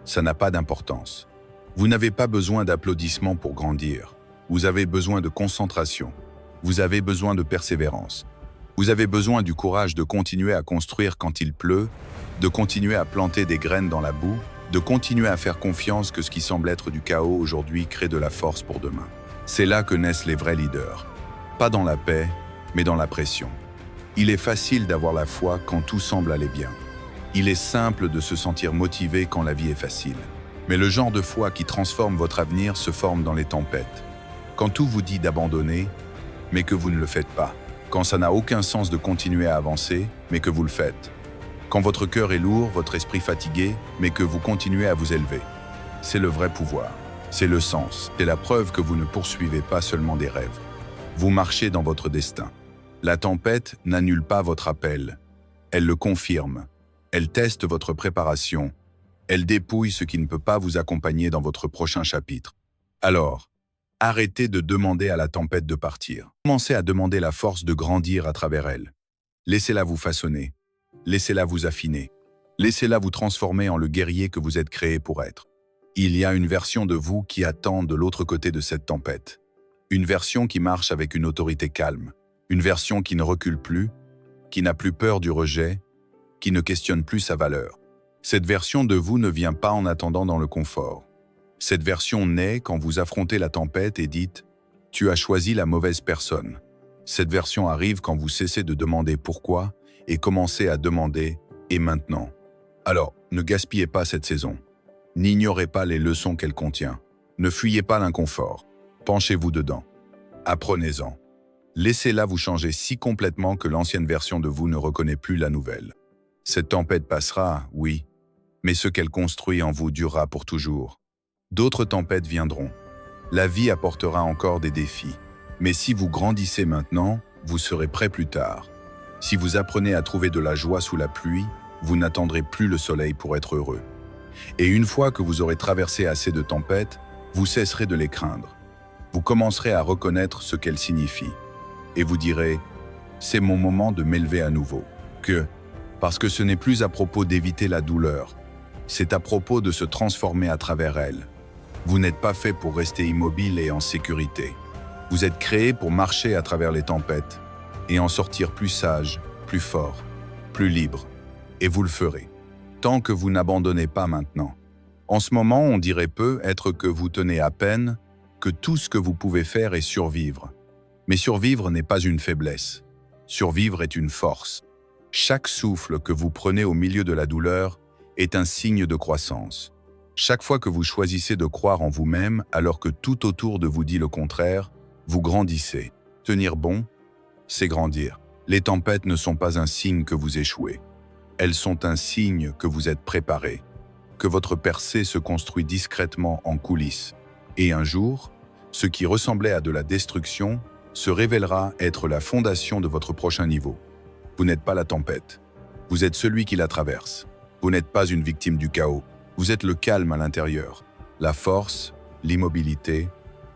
ça n'a pas d'importance. Vous n'avez pas besoin d'applaudissements pour grandir. Vous avez besoin de concentration. Vous avez besoin de persévérance. Vous avez besoin du courage de continuer à construire quand il pleut, de continuer à planter des graines dans la boue, de continuer à faire confiance que ce qui semble être du chaos aujourd'hui crée de la force pour demain. C'est là que naissent les vrais leaders. Pas dans la paix, mais dans la pression. Il est facile d'avoir la foi quand tout semble aller bien. Il est simple de se sentir motivé quand la vie est facile. Mais le genre de foi qui transforme votre avenir se forme dans les tempêtes. Quand tout vous dit d'abandonner, mais que vous ne le faites pas. Quand ça n'a aucun sens de continuer à avancer, mais que vous le faites. Quand votre cœur est lourd, votre esprit fatigué, mais que vous continuez à vous élever. C'est le vrai pouvoir. C'est le sens. C'est la preuve que vous ne poursuivez pas seulement des rêves. Vous marchez dans votre destin. La tempête n'annule pas votre appel. Elle le confirme. Elle teste votre préparation. Elle dépouille ce qui ne peut pas vous accompagner dans votre prochain chapitre. Alors, arrêtez de demander à la tempête de partir. Commencez à demander la force de grandir à travers elle. Laissez-la vous façonner. Laissez-la vous affiner. Laissez-la vous transformer en le guerrier que vous êtes créé pour être. Il y a une version de vous qui attend de l'autre côté de cette tempête. Une version qui marche avec une autorité calme. Une version qui ne recule plus, qui n'a plus peur du rejet, qui ne questionne plus sa valeur. Cette version de vous ne vient pas en attendant dans le confort. Cette version naît quand vous affrontez la tempête et dites « Tu as choisi la mauvaise personne ». Cette version arrive quand vous cessez de demander pourquoi et commencez à demander « Et maintenant ?» Alors, ne gaspillez pas cette saison. N'ignorez pas les leçons qu'elle contient. Ne fuyez pas l'inconfort. Penchez-vous dedans. Apprenez-en. Laissez-la vous changer si complètement que l'ancienne version de vous ne reconnaît plus la nouvelle. Cette tempête passera, oui, mais ce qu'elle construit en vous durera pour toujours. D'autres tempêtes viendront. La vie apportera encore des défis. Mais si vous grandissez maintenant, vous serez prêt plus tard. Si vous apprenez à trouver de la joie sous la pluie, vous n'attendrez plus le soleil pour être heureux. Et une fois que vous aurez traversé assez de tempêtes, vous cesserez de les craindre. Vous commencerez à reconnaître ce qu'elles signifient. Et vous direz « C'est mon moment de m'élever à nouveau ». Parce que ce n'est plus à propos d'éviter la douleur, c'est à propos de se transformer à travers elle. Vous n'êtes pas fait pour rester immobile et en sécurité. Vous êtes créé pour marcher à travers les tempêtes et en sortir plus sage, plus fort, plus libre. Et vous le ferez, tant que vous n'abandonnez pas maintenant. En ce moment, on dirait peu être que vous tenez à peine, que tout ce que vous pouvez faire est survivre. Mais survivre n'est pas une faiblesse. Survivre est une force. Chaque souffle que vous prenez au milieu de la douleur est un signe de croissance. Chaque fois que vous choisissez de croire en vous-même alors que tout autour de vous dit le contraire, vous grandissez. Tenir bon, c'est grandir. Les tempêtes ne sont pas un signe que vous échouez. Elles sont un signe que vous êtes préparé, que votre percée se construit discrètement en coulisses. Et un jour, ce qui ressemblait à de la destruction se révélera être la fondation de votre prochain niveau. Vous n'êtes pas la tempête. Vous êtes celui qui la traverse. Vous n'êtes pas une victime du chaos. Vous êtes le calme à l'intérieur, la force, l'immobilité,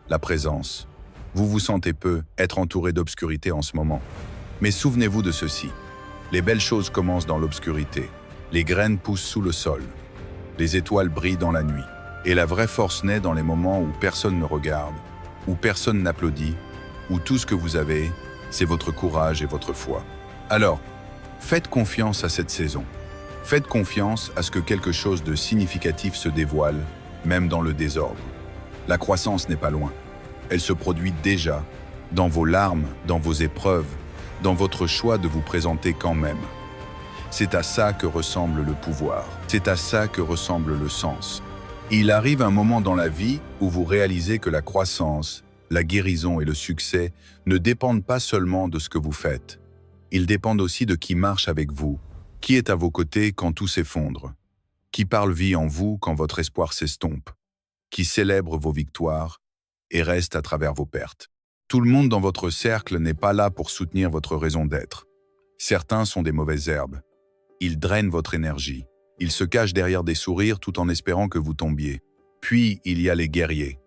la présence. Vous vous sentez peu être entouré d'obscurité en ce moment. Mais souvenez-vous de ceci. Les belles choses commencent dans l'obscurité. Les graines poussent sous le sol. Les étoiles brillent dans la nuit. Et la vraie force naît dans les moments où personne ne regarde, où personne n'applaudit, où tout ce que vous avez, c'est votre courage et votre foi. Alors, faites confiance à cette saison. Faites confiance à ce que quelque chose de significatif se dévoile, même dans le désordre. La croissance n'est pas loin. Elle se produit déjà, dans vos larmes, dans vos épreuves, dans votre choix de vous présenter quand même. C'est à ça que ressemble le pouvoir. C'est à ça que ressemble le sens. Il arrive un moment dans la vie où vous réalisez que la croissance, la guérison et le succès ne dépendent pas seulement de ce que vous faites. Ils dépendent aussi de qui marche avec vous, qui est à vos côtés quand tout s'effondre, qui parle vie en vous quand votre espoir s'estompe, qui célèbre vos victoires et reste à travers vos pertes. Tout le monde dans votre cercle n'est pas là pour soutenir votre raison d'être. Certains sont des mauvaises herbes. Ils drainent votre énergie. Ils se cachent derrière des sourires tout en espérant que vous tombiez. Puis, il y a les guerriers,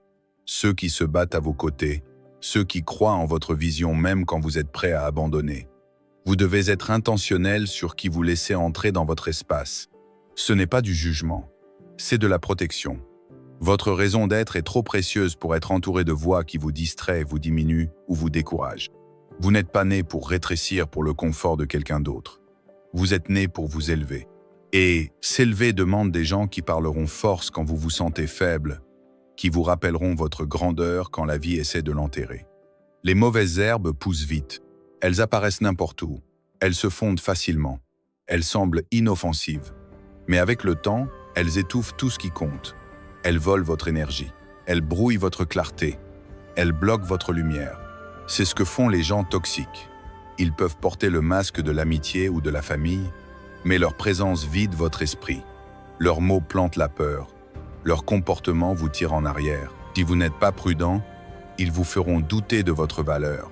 ceux qui se battent à vos côtés, ceux qui croient en votre vision même quand vous êtes prêt à abandonner. Vous devez être intentionnel sur qui vous laissez entrer dans votre espace. Ce n'est pas du jugement, c'est de la protection. Votre raison d'être est trop précieuse pour être entouré de voix qui vous distraient, vous diminuent ou vous découragent. Vous n'êtes pas né pour rétrécir pour le confort de quelqu'un d'autre. Vous êtes né pour vous élever. Et s'élever demande des gens qui parleront force quand vous vous sentez faible, qui vous rappelleront votre grandeur quand la vie essaie de l'enterrer. Les mauvaises herbes poussent vite. Elles apparaissent n'importe où. Elles se fondent facilement. Elles semblent inoffensives. Mais avec le temps, elles étouffent tout ce qui compte. Elles volent votre énergie. Elles brouillent votre clarté. Elles bloquent votre lumière. C'est ce que font les gens toxiques. Ils peuvent porter le masque de l'amitié ou de la famille, mais leur présence vide votre esprit. Leurs mots plantent la peur. Leur comportement vous tire en arrière. Si vous n'êtes pas prudent, ils vous feront douter de votre valeur,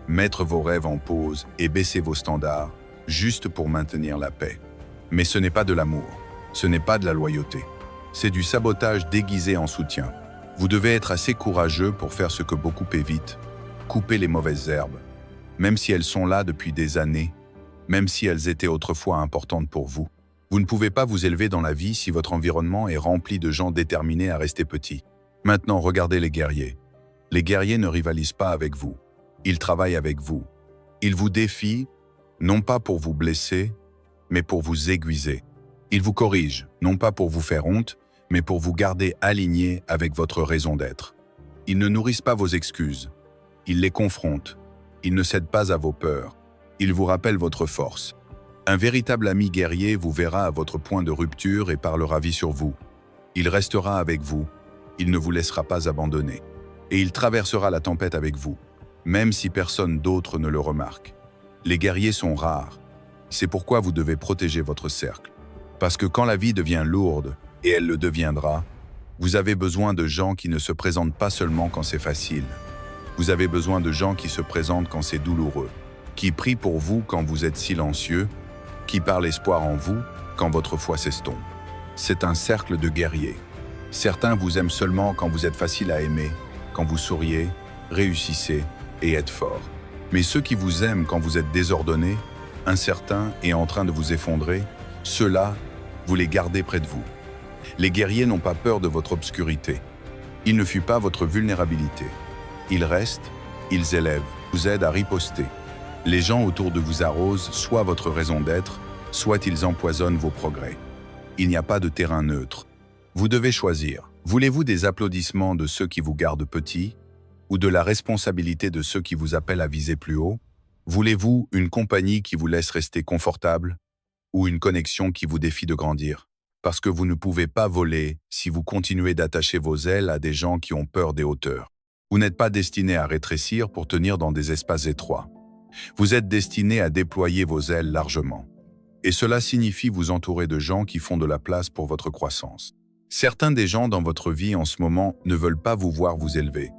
mettre vos rêves en pause et baisser vos standards, juste pour maintenir la paix. Mais ce n'est pas de l'amour, ce n'est pas de la loyauté. C'est du sabotage déguisé en soutien. Vous devez être assez courageux pour faire ce que beaucoup évitent, couper les mauvaises herbes, même si elles sont là depuis des années, même si elles étaient autrefois importantes pour vous. Vous ne pouvez pas vous élever dans la vie si votre environnement est rempli de gens déterminés à rester petits. Maintenant, regardez les guerriers. Les guerriers ne rivalisent pas avec vous. Ils travaillent avec vous. Ils vous défient, non pas pour vous blesser, mais pour vous aiguiser. Ils vous corrigent, non pas pour vous faire honte, mais pour vous garder alignés avec votre raison d'être. Ils ne nourrissent pas vos excuses. Ils les confrontent. Ils ne cèdent pas à vos peurs. Ils vous rappellent votre force. Un véritable ami guerrier vous verra à votre point de rupture et parlera vie sur vous. Il restera avec vous. Il ne vous laissera pas abandonner. Et il traversera la tempête avec vous, même si personne d'autre ne le remarque. Les guerriers sont rares. C'est pourquoi vous devez protéger votre cercle. Parce que quand la vie devient lourde, et elle le deviendra, vous avez besoin de gens qui ne se présentent pas seulement quand c'est facile. Vous avez besoin de gens qui se présentent quand c'est douloureux, qui prient pour vous quand vous êtes silencieux, qui parlent espoir en vous quand votre foi s'estompe. C'est un cercle de guerriers. Certains vous aiment seulement quand vous êtes facile à aimer, quand vous souriez, réussissez et êtes fort. Mais ceux qui vous aiment quand vous êtes désordonné, incertain et en train de vous effondrer, ceux-là, vous les gardez près de vous. Les guerriers n'ont pas peur de votre obscurité. Ils ne fuient pas votre vulnérabilité. Ils restent, ils élèvent, vous aident à riposter. Les gens autour de vous arrosent soit votre raison d'être, soit ils empoisonnent vos progrès. Il n'y a pas de terrain neutre. Vous devez choisir. Voulez-vous des applaudissements de ceux qui vous gardent petits ou de la responsabilité de ceux qui vous appellent à viser plus haut? Voulez-vous une compagnie qui vous laisse rester confortable ou une connexion qui vous défie de grandir? Parce que vous ne pouvez pas voler si vous continuez d'attacher vos ailes à des gens qui ont peur des hauteurs. Vous n'êtes pas destiné à rétrécir pour tenir dans des espaces étroits. Vous êtes destiné à déployer vos ailes largement. Et cela signifie vous entourer de gens qui font de la place pour votre croissance. Certains des gens dans votre vie en ce moment ne veulent pas vous voir vous élever.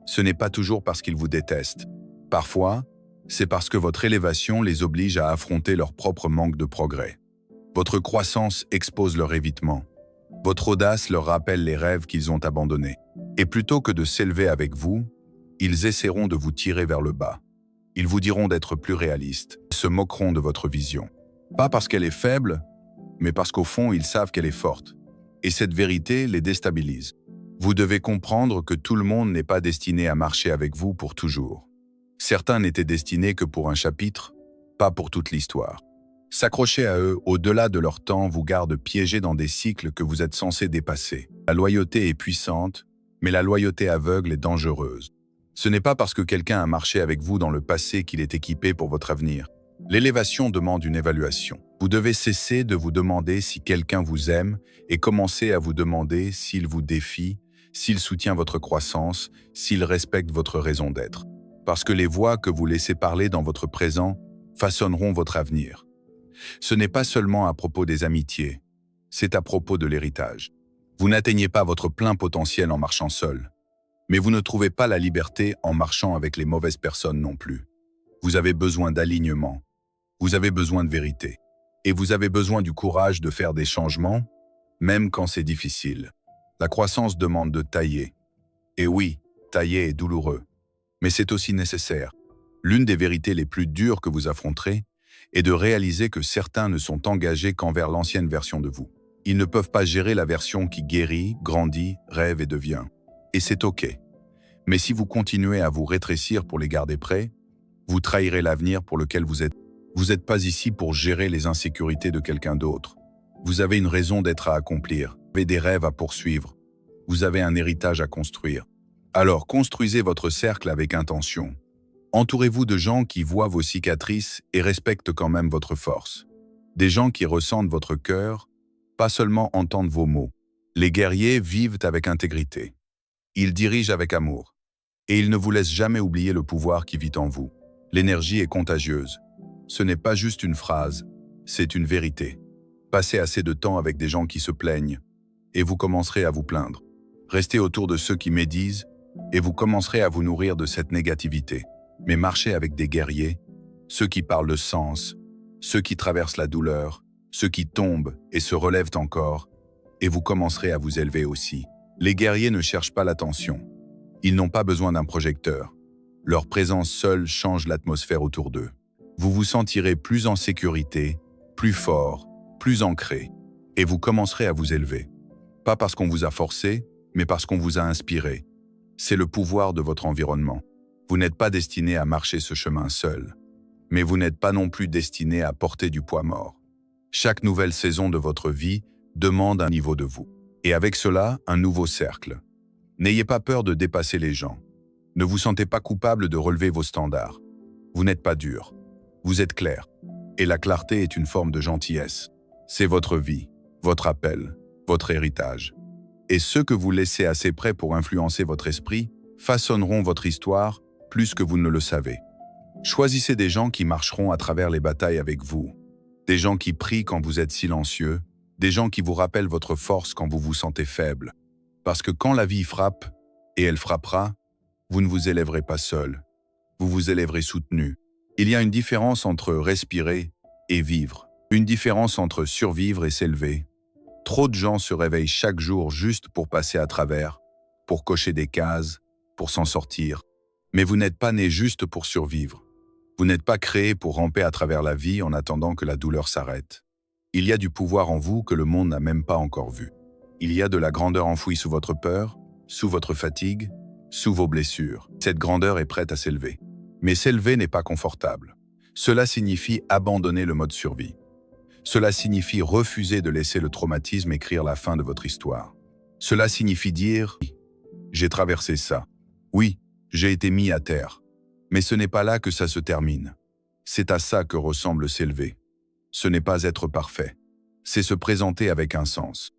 Ce n'est pas toujours parce qu'ils vous détestent. Parfois, c'est parce que votre élévation les oblige à affronter leur propre manque de progrès. Votre croissance expose leur évitement. Votre audace leur rappelle les rêves qu'ils ont abandonnés. Et plutôt que de s'élever avec vous, ils essaieront de vous tirer vers le bas. Ils vous diront d'être plus réaliste, se moqueront de votre vision. Pas parce qu'elle est faible, mais parce qu'au fond, ils savent qu'elle est forte. Et cette vérité les déstabilise. Vous devez comprendre que tout le monde n'est pas destiné à marcher avec vous pour toujours. Certains n'étaient destinés que pour un chapitre, pas pour toute l'histoire. S'accrocher à eux au-delà de leur temps vous garde piégés dans des cycles que vous êtes censés dépasser. La loyauté est puissante, mais la loyauté aveugle est dangereuse. Ce n'est pas parce que quelqu'un a marché avec vous dans le passé qu'il est équipé pour votre avenir. L'élévation demande une évaluation. Vous devez cesser de vous demander si quelqu'un vous aime et commencer à vous demander s'il vous défie, s'il soutient votre croissance, s'il respecte votre raison d'être. Parce que les voix que vous laissez parler dans votre présent façonneront votre avenir. Ce n'est pas seulement à propos des amitiés, c'est à propos de l'héritage. Vous n'atteignez pas votre plein potentiel en marchant seul, mais vous ne trouvez pas la liberté en marchant avec les mauvaises personnes non plus. Vous avez besoin d'alignement, vous avez besoin de vérité, et vous avez besoin du courage de faire des changements, même quand c'est difficile. La croissance demande de tailler. Et oui, tailler est douloureux, mais c'est aussi nécessaire. L'une des vérités les plus dures que vous affronterez est de réaliser que certains ne sont engagés qu'envers l'ancienne version de vous. Ils ne peuvent pas gérer la version qui guérit, grandit, rêve et devient. Et c'est OK. Mais si vous continuez à vous rétrécir pour les garder prêts, vous trahirez l'avenir pour lequel vous êtes. Vous n'êtes pas ici pour gérer les insécurités de quelqu'un d'autre. Vous avez une raison d'être à accomplir, vous avez des rêves à poursuivre, vous avez un héritage à construire. Alors construisez votre cercle avec intention. Entourez-vous de gens qui voient vos cicatrices et respectent quand même votre force. Des gens qui ressentent votre cœur, pas seulement entendent vos mots. Les guerriers vivent avec intégrité. Ils dirigent avec amour. Et il ne vous laisse jamais oublier le pouvoir qui vit en vous. L'énergie est contagieuse. Ce n'est pas juste une phrase, c'est une vérité. Passez assez de temps avec des gens qui se plaignent, et vous commencerez à vous plaindre. Restez autour de ceux qui médisent, et vous commencerez à vous nourrir de cette négativité. Mais marchez avec des guerriers, ceux qui parlent de sens, ceux qui traversent la douleur, ceux qui tombent et se relèvent encore, et vous commencerez à vous élever aussi. Les guerriers ne cherchent pas l'attention. Ils n'ont pas besoin d'un projecteur. Leur présence seule change l'atmosphère autour d'eux. Vous vous sentirez plus en sécurité, plus fort, plus ancré, et vous commencerez à vous élever. Pas parce qu'on vous a forcé, mais parce qu'on vous a inspiré. C'est le pouvoir de votre environnement. Vous n'êtes pas destiné à marcher ce chemin seul, mais vous n'êtes pas non plus destiné à porter du poids mort. Chaque nouvelle saison de votre vie demande un niveau de vous, et avec cela, un nouveau cercle. N'ayez pas peur de dépasser les gens. Ne vous sentez pas coupable de relever vos standards. Vous n'êtes pas dur. Vous êtes clair. Et la clarté est une forme de gentillesse. C'est votre vie, votre appel, votre héritage. Et ceux que vous laissez assez près pour influencer votre esprit façonneront votre histoire plus que vous ne le savez. Choisissez des gens qui marcheront à travers les batailles avec vous. Des gens qui prient quand vous êtes silencieux. Des gens qui vous rappellent votre force quand vous vous sentez faible. Parce que quand la vie frappe, et elle frappera, vous ne vous élèverez pas seul. Vous vous élèverez soutenu. Il y a une différence entre respirer et vivre. Une différence entre survivre et s'élever. Trop de gens se réveillent chaque jour juste pour passer à travers, pour cocher des cases, pour s'en sortir. Mais vous n'êtes pas né juste pour survivre. Vous n'êtes pas créé pour ramper à travers la vie en attendant que la douleur s'arrête. Il y a du pouvoir en vous que le monde n'a même pas encore vu. Il y a de la grandeur enfouie sous votre peur, sous votre fatigue, sous vos blessures. Cette grandeur est prête à s'élever. Mais s'élever n'est pas confortable. Cela signifie abandonner le mode survie. Cela signifie refuser de laisser le traumatisme écrire la fin de votre histoire. Cela signifie dire « J'ai traversé ça. Oui, j'ai été mis à terre. Mais ce n'est pas là que ça se termine. C'est à ça que ressemble s'élever. Ce n'est pas être parfait. C'est se présenter avec un sens.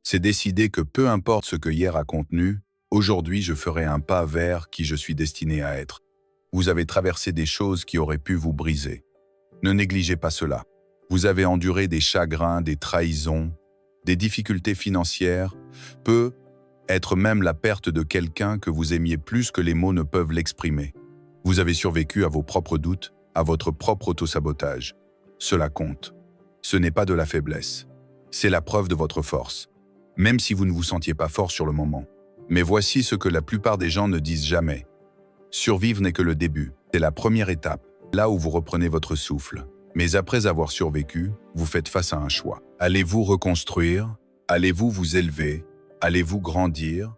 C'est décider que peu importe ce que hier a contenu, aujourd'hui je ferai un pas vers qui je suis destiné à être. Vous avez traversé des choses qui auraient pu vous briser. Ne négligez pas cela. Vous avez enduré des chagrins, des trahisons, des difficultés financières, peut être même la perte de quelqu'un que vous aimiez plus que les mots ne peuvent l'exprimer. Vous avez survécu à vos propres doutes, à votre propre autosabotage. Cela compte. Ce n'est pas de la faiblesse. C'est la preuve de votre force. Même si vous ne vous sentiez pas fort sur le moment. Mais voici ce que la plupart des gens ne disent jamais. Survivre n'est que le début. C'est la première étape, là où vous reprenez votre souffle. Mais après avoir survécu, vous faites face à un choix. Allez-vous reconstruire? Allez-vous vous élever? Allez-vous grandir?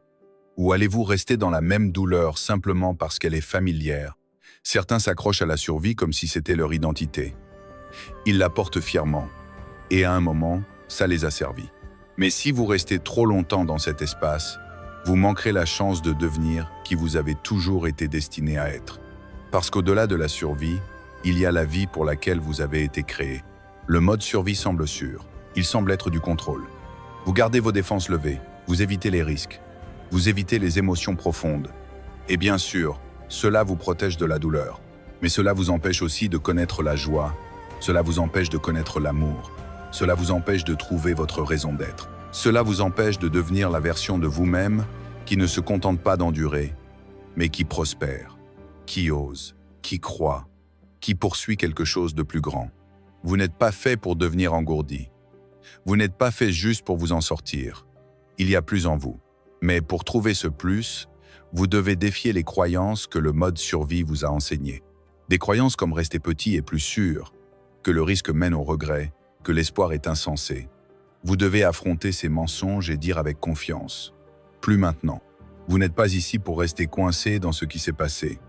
Ou allez-vous rester dans la même douleur simplement parce qu'elle est familière? Certains s'accrochent à la survie comme si c'était leur identité. Ils la portent fièrement. Et à un moment, ça les a servis. Mais si vous restez trop longtemps dans cet espace, vous manquerez la chance de devenir qui vous avez toujours été destiné à être. Parce qu'au-delà de la survie, il y a la vie pour laquelle vous avez été créé. Le mode survie semble sûr. Il semble être du contrôle. Vous gardez vos défenses levées. Vous évitez les risques. Vous évitez les émotions profondes. Et bien sûr, cela vous protège de la douleur. Mais cela vous empêche aussi de connaître la joie. Cela vous empêche de connaître l'amour. Cela vous empêche de trouver votre raison d'être. Cela vous empêche de devenir la version de vous-même qui ne se contente pas d'endurer, mais qui prospère, qui ose, qui croit, qui poursuit quelque chose de plus grand. Vous n'êtes pas fait pour devenir engourdi. Vous n'êtes pas fait juste pour vous en sortir. Il y a plus en vous. Mais pour trouver ce plus, vous devez défier les croyances que le mode survie vous a enseignées. Des croyances comme rester petit est plus sûr, que le risque mène au regret, que l'espoir est insensé. Vous devez affronter ces mensonges et dire avec confiance. Plus maintenant. Vous n'êtes pas ici pour rester coincé dans ce qui s'est passé.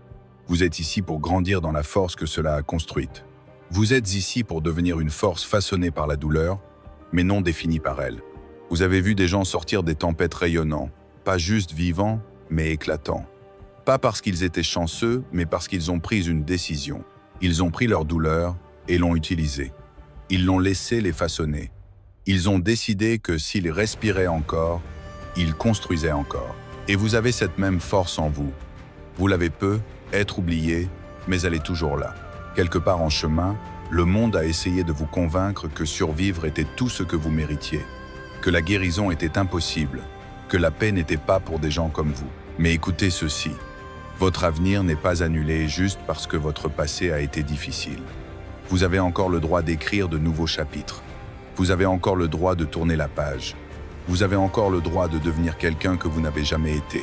Vous êtes ici pour grandir dans la force que cela a construite. Vous êtes ici pour devenir une force façonnée par la douleur, mais non définie par elle. Vous avez vu des gens sortir des tempêtes rayonnants, pas juste vivants, mais éclatants. Pas parce qu'ils étaient chanceux, mais parce qu'ils ont pris une décision. Ils ont pris leur douleur et l'ont utilisée. Ils l'ont laissé les façonner. Ils ont décidé que s'ils respiraient encore, ils construisaient encore. Et vous avez cette même force en vous. Vous l'avez peu, être oublié, mais elle est toujours là. Quelque part en chemin, le monde a essayé de vous convaincre que survivre était tout ce que vous méritiez, que la guérison était impossible, que la paix n'était pas pour des gens comme vous. Mais écoutez ceci, votre avenir n'est pas annulé juste parce que votre passé a été difficile. Vous avez encore le droit d'écrire de nouveaux chapitres. Vous avez encore le droit de tourner la page. Vous avez encore le droit de devenir quelqu'un que vous n'avez jamais été.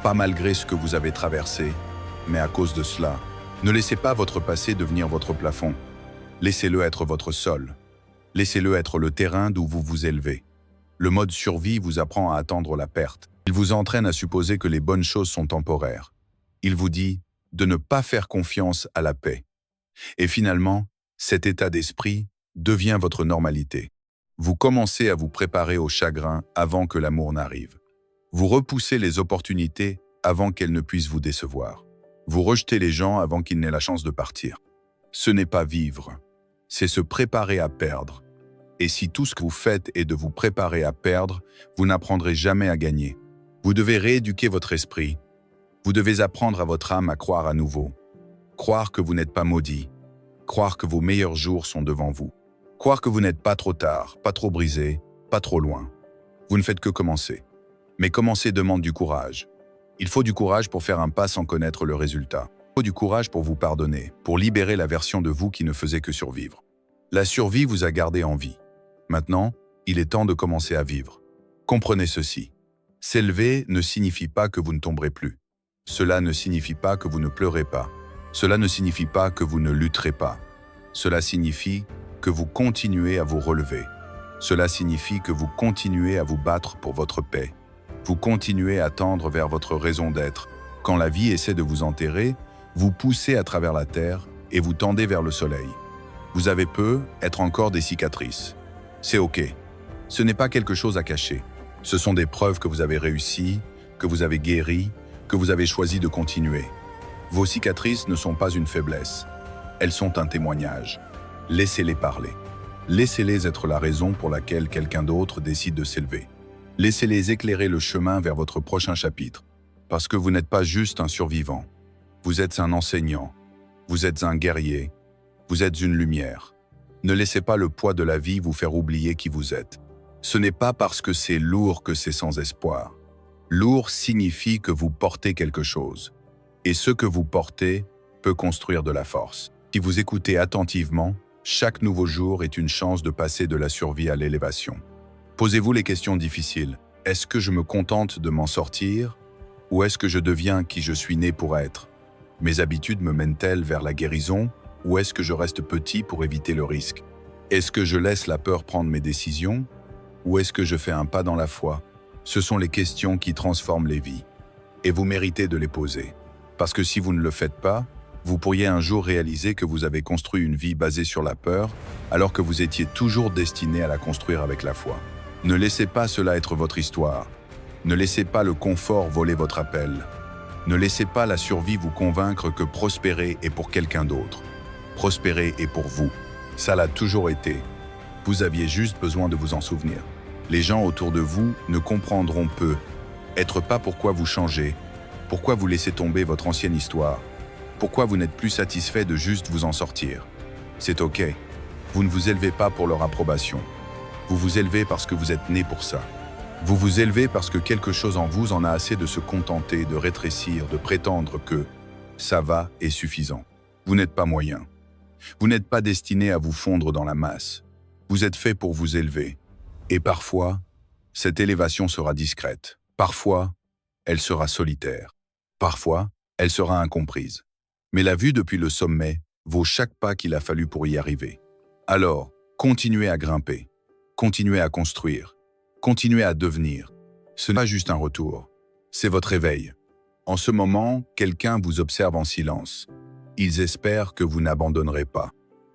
Pas malgré ce que vous avez traversé, mais à cause de cela. Ne laissez pas votre passé devenir votre plafond. Laissez-le être votre sol. Laissez-le être le terrain d'où vous vous élevez. Le mode survie vous apprend à attendre la perte. Il vous entraîne à supposer que les bonnes choses sont temporaires. Il vous dit de ne pas faire confiance à la paix. Et finalement, cet état d'esprit devient votre normalité. Vous commencez à vous préparer au chagrin avant que l'amour n'arrive. Vous repoussez les opportunités avant qu'elles ne puissent vous décevoir. Vous rejetez les gens avant qu'ils n'aient la chance de partir. Ce n'est pas vivre, c'est se préparer à perdre. Et si tout ce que vous faites est de vous préparer à perdre, vous n'apprendrez jamais à gagner. Vous devez rééduquer votre esprit. Vous devez apprendre à votre âme à croire à nouveau. Croire que vous n'êtes pas maudit. Croire que vos meilleurs jours sont devant vous. Croire que vous n'êtes pas trop tard, pas trop brisé, pas trop loin. Vous ne faites que commencer. Mais commencer demande du courage. Il faut du courage pour faire un pas sans connaître le résultat. Il faut du courage pour vous pardonner, pour libérer la version de vous qui ne faisait que survivre. La survie vous a gardé en vie. Maintenant, il est temps de commencer à vivre. Comprenez ceci. S'élever ne signifie pas que vous ne tomberez plus. Cela ne signifie pas que vous ne pleurez pas. Cela ne signifie pas que vous ne lutterez pas. Cela signifie que vous continuez à vous relever. Cela signifie que vous continuez à vous battre pour votre paix. Vous continuez à tendre vers votre raison d'être. Quand la vie essaie de vous enterrer, vous poussez à travers la terre et vous tendez vers le soleil. Vous avez peu, être encore des cicatrices. C'est OK. Ce n'est pas quelque chose à cacher. Ce sont des preuves que vous avez réussi, que vous avez guéri, que vous avez choisi de continuer. Vos cicatrices ne sont pas une faiblesse. Elles sont un témoignage. Laissez-les parler. Laissez-les être la raison pour laquelle quelqu'un d'autre décide de s'élever. Laissez-les éclairer le chemin vers votre prochain chapitre. Parce que vous n'êtes pas juste un survivant. Vous êtes un enseignant. Vous êtes un guerrier. Vous êtes une lumière. Ne laissez pas le poids de la vie vous faire oublier qui vous êtes. Ce n'est pas parce que c'est lourd que c'est sans espoir. Lourd signifie que vous portez quelque chose. Et ce que vous portez peut construire de la force. Si vous écoutez attentivement, chaque nouveau jour est une chance de passer de la survie à l'élévation. Posez-vous les questions difficiles. Est-ce que je me contente de m'en sortir? Ou est-ce que je deviens qui je suis né pour être? Mes habitudes me mènent-elles vers la guérison? Ou est-ce que je reste petit pour éviter le risque? Est-ce que je laisse la peur prendre mes décisions? Ou est-ce que je fais un pas dans la foi? Ce sont les questions qui transforment les vies. Et vous méritez de les poser. Parce que si vous ne le faites pas, vous pourriez un jour réaliser que vous avez construit une vie basée sur la peur, alors que vous étiez toujours destiné à la construire avec la foi. Ne laissez pas cela être votre histoire. Ne laissez pas le confort voler votre appel. Ne laissez pas la survie vous convaincre que prospérer est pour quelqu'un d'autre. Prospérer est pour vous. Ça l'a toujours été. Vous aviez juste besoin de vous en souvenir. Les gens autour de vous ne comprendront peu. Être pas pourquoi vous changez, pourquoi vous laissez tomber votre ancienne histoire, pourquoi vous n'êtes plus satisfait de juste vous en sortir. C'est OK. Vous ne vous élevez pas pour leur approbation. Vous vous élevez parce que vous êtes né pour ça. Vous vous élevez parce que quelque chose en vous en a assez de se contenter, de rétrécir, de prétendre que ça va est suffisant. Vous n'êtes pas moyen. Vous n'êtes pas destiné à vous fondre dans la masse. Vous êtes fait pour vous élever. Et parfois, cette élévation sera discrète. Parfois, elle sera solitaire. Parfois, elle sera incomprise. Mais la vue depuis le sommet vaut chaque pas qu'il a fallu pour y arriver. Alors, continuez à grimper. Continuez à construire. Continuez à devenir. Ce n'est pas juste un retour. C'est votre éveil. En ce moment, quelqu'un vous observe en silence. Ils espèrent que vous n'abandonnerez pas.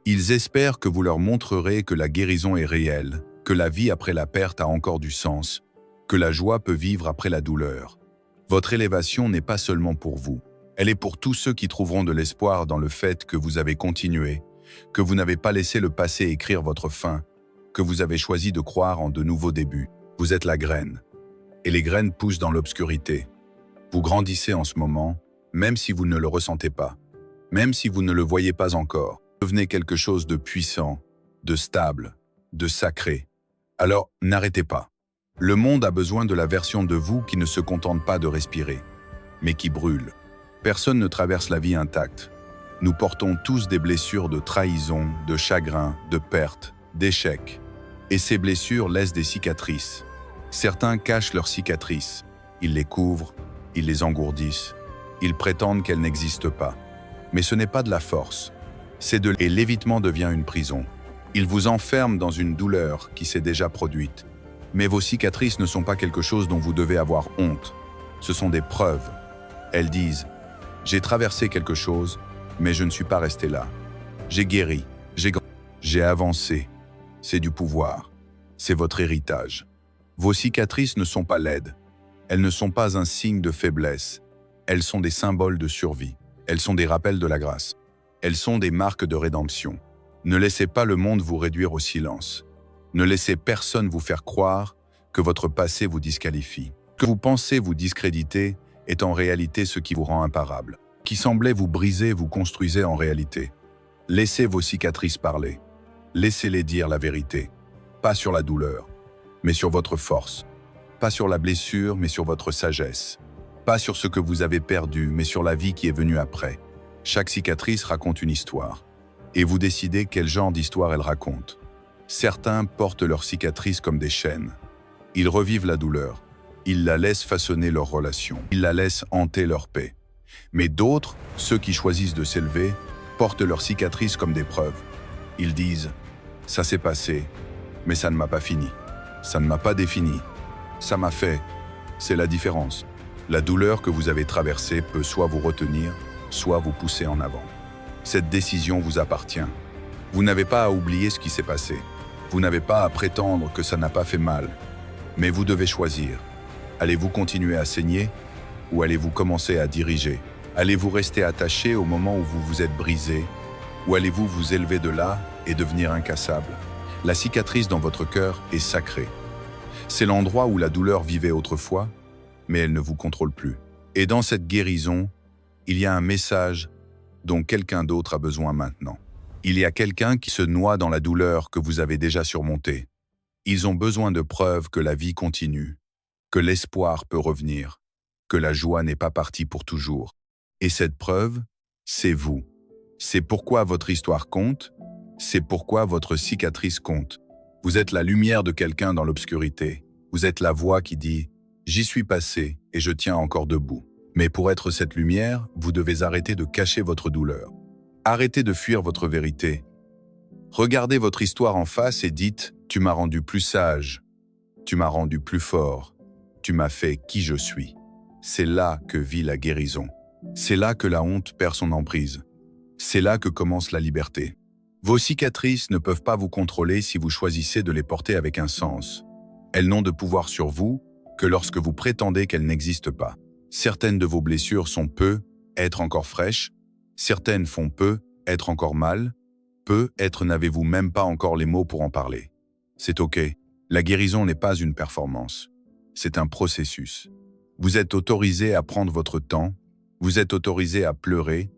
Ils espèrent que vous leur montrerez que la guérison est réelle, que la vie après la perte a encore du sens, que la joie peut vivre après la douleur. Votre élévation n'est pas seulement pour vous. Elle est pour tous ceux qui trouveront de l'espoir dans le fait que vous avez continué, que vous n'avez pas laissé le passé écrire votre fin, que vous avez choisi de croire en de nouveaux débuts. Vous êtes la graine. Et les graines poussent dans l'obscurité. Vous grandissez en ce moment, même si vous ne le ressentez pas, même si vous ne le voyez pas encore. Devenez quelque chose de puissant, de stable, de sacré. Alors, n'arrêtez pas. Le monde a besoin de la version de vous qui ne se contente pas de respirer, mais qui brûle. Personne ne traverse la vie intacte. Nous portons tous des blessures de trahison, de chagrin, de perte, d'échec. Et ces blessures laissent des cicatrices. Certains cachent leurs cicatrices. Ils les couvrent, ils les engourdissent. Ils prétendent qu'elles n'existent pas. Mais ce n'est pas de la force. Et l'évitement devient une prison. Il vous enferme dans une douleur qui s'est déjà produite. Mais vos cicatrices ne sont pas quelque chose dont vous devez avoir honte. Ce sont des preuves. Elles disent « J'ai traversé quelque chose, mais je ne suis pas resté là. J'ai guéri, j'ai avancé. C'est du pouvoir. C'est votre héritage. Vos cicatrices ne sont pas laides. Elles ne sont pas un signe de faiblesse. Elles sont des symboles de survie. Elles sont des rappels de la grâce. Elles sont des marques de rédemption. Ne laissez pas le monde vous réduire au silence. Ne laissez personne vous faire croire que votre passé vous disqualifie. Que vous pensez vous discréditer est en réalité ce qui vous rend imparable. Qui semblait vous briser vous construisez en réalité. Laissez vos cicatrices parler. Laissez-les dire la vérité. Pas sur la douleur, mais sur votre force. Pas sur la blessure, mais sur votre sagesse. Pas sur ce que vous avez perdu, mais sur la vie qui est venue après. Chaque cicatrice raconte une histoire. Et vous décidez quel genre d'histoire elle raconte. Certains portent leurs cicatrices comme des chaînes. Ils revivent la douleur. Ils la laissent façonner leur relation. Ils la laissent hanter leur paix. Mais d'autres, ceux qui choisissent de s'élever, portent leurs cicatrices comme des preuves. Ils disent « ça s'est passé, mais ça ne m'a pas fini. Ça ne m'a pas défini. Ça m'a fait. » C'est la différence. La douleur que vous avez traversée peut soit vous retenir, soit vous pousser en avant. Cette décision vous appartient. Vous n'avez pas à oublier ce qui s'est passé. Vous n'avez pas à prétendre que ça n'a pas fait mal. Mais vous devez choisir. Allez-vous continuer à saigner ou allez-vous commencer à diriger? Allez-vous rester attaché au moment où vous vous êtes brisé ou allez-vous vous élever de là et devenir incassable? La cicatrice dans votre cœur est sacrée. C'est l'endroit où la douleur vivait autrefois, mais elle ne vous contrôle plus. Et dans cette guérison, il y a un message dont quelqu'un d'autre a besoin maintenant. Il y a quelqu'un qui se noie dans la douleur que vous avez déjà surmontée. Ils ont besoin de preuves que la vie continue, que l'espoir peut revenir, que la joie n'est pas partie pour toujours. Et cette preuve, c'est vous. C'est pourquoi votre histoire compte, c'est pourquoi votre cicatrice compte. Vous êtes la lumière de quelqu'un dans l'obscurité. Vous êtes la voix qui dit « J'y suis passé et je tiens encore debout ». Mais pour être cette lumière, vous devez arrêter de cacher votre douleur. Arrêtez de fuir votre vérité. Regardez votre histoire en face et dites « Tu m'as rendu plus sage, tu m'as rendu plus fort, tu m'as fait qui je suis ». C'est là que vit la guérison. C'est là que la honte perd son emprise. C'est là que commence la liberté. Vos cicatrices ne peuvent pas vous contrôler si vous choisissez de les porter avec un sens. Elles n'ont de pouvoir sur vous que lorsque vous prétendez qu'elles n'existent pas. Certaines de vos blessures sont peu, être encore fraîches. Certaines font peu, être encore mal. Peu, être n'avez-vous même pas encore les mots pour en parler. C'est OK. La guérison n'est pas une performance. C'est un processus. Vous êtes autorisé à prendre votre temps. Vous êtes autorisé à pleurer.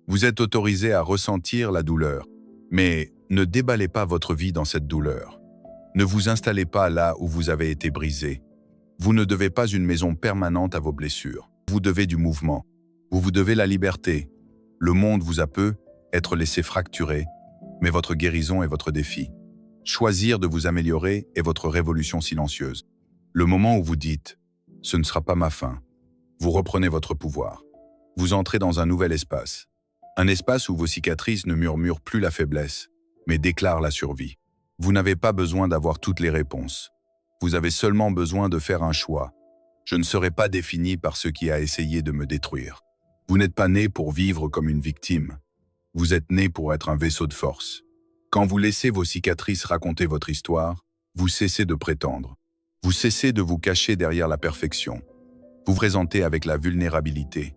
Vous êtes autorisé à ressentir la douleur. Mais ne déballez pas votre vie dans cette douleur. Ne vous installez pas là où vous avez été brisé. Vous ne devez pas une maison permanente à vos blessures. Vous devez du mouvement. Vous devez la liberté. Le monde vous a peu être laissé fracturer, mais votre guérison est votre défi. Choisir de vous améliorer est votre révolution silencieuse. Le moment où vous dites « ce ne sera pas ma fin », vous reprenez votre pouvoir. Vous entrez dans un nouvel espace. Un espace où vos cicatrices ne murmurent plus la faiblesse, mais déclarent la survie. Vous n'avez pas besoin d'avoir toutes les réponses. Vous avez seulement besoin de faire un choix. Je ne serai pas défini par ce qui a essayé de me détruire. Vous n'êtes pas né pour vivre comme une victime. Vous êtes né pour être un vaisseau de force. Quand vous laissez vos cicatrices raconter votre histoire, vous cessez de prétendre. Vous cessez de vous cacher derrière la perfection. Vous vous présentez avec la vulnérabilité.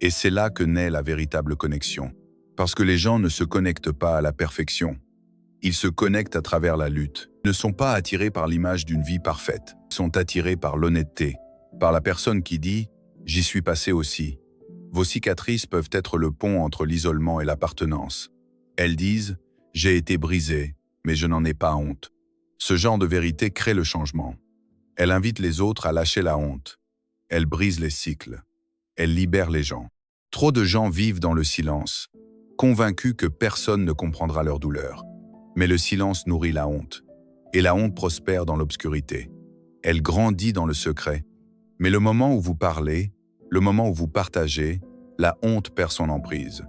Et c'est là que naît la véritable connexion. Parce que les gens ne se connectent pas à la perfection. Ils se connectent à travers la lutte. Ils ne sont pas attirés par l'image d'une vie parfaite. Ils sont attirés par l'honnêteté, par la personne qui dit « j'y suis passé aussi ». Vos cicatrices peuvent être le pont entre l'isolement et l'appartenance. Elles disent « J'ai été brisé, mais je n'en ai pas honte ». Ce genre de vérité crée le changement. Elle invite les autres à lâcher la honte. Elle brise les cycles. Elle libère les gens. Trop de gens vivent dans le silence, convaincus que personne ne comprendra leur douleur. Mais le silence nourrit la honte. Et la honte prospère dans l'obscurité. Elle grandit dans le secret. Mais le moment où vous parlez, le moment où vous partagez, la honte perd son emprise.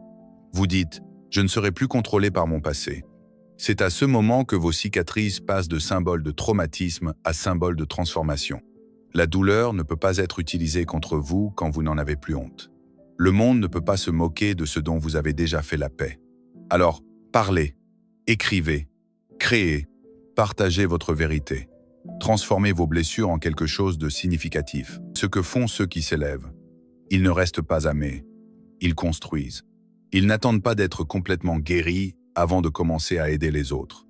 Vous dites « Je ne serai plus contrôlé par mon passé ». C'est à ce moment que vos cicatrices passent de symboles de traumatisme à symboles de transformation. La douleur ne peut pas être utilisée contre vous quand vous n'en avez plus honte. Le monde ne peut pas se moquer de ce dont vous avez déjà fait la paix. Alors, parlez, écrivez, créez, partagez votre vérité. Transformez vos blessures en quelque chose de significatif. Ce que font ceux qui s'élèvent. Ils ne restent pas amés. Ils construisent. Ils n'attendent pas d'être complètement guéris avant de commencer à aider les autres.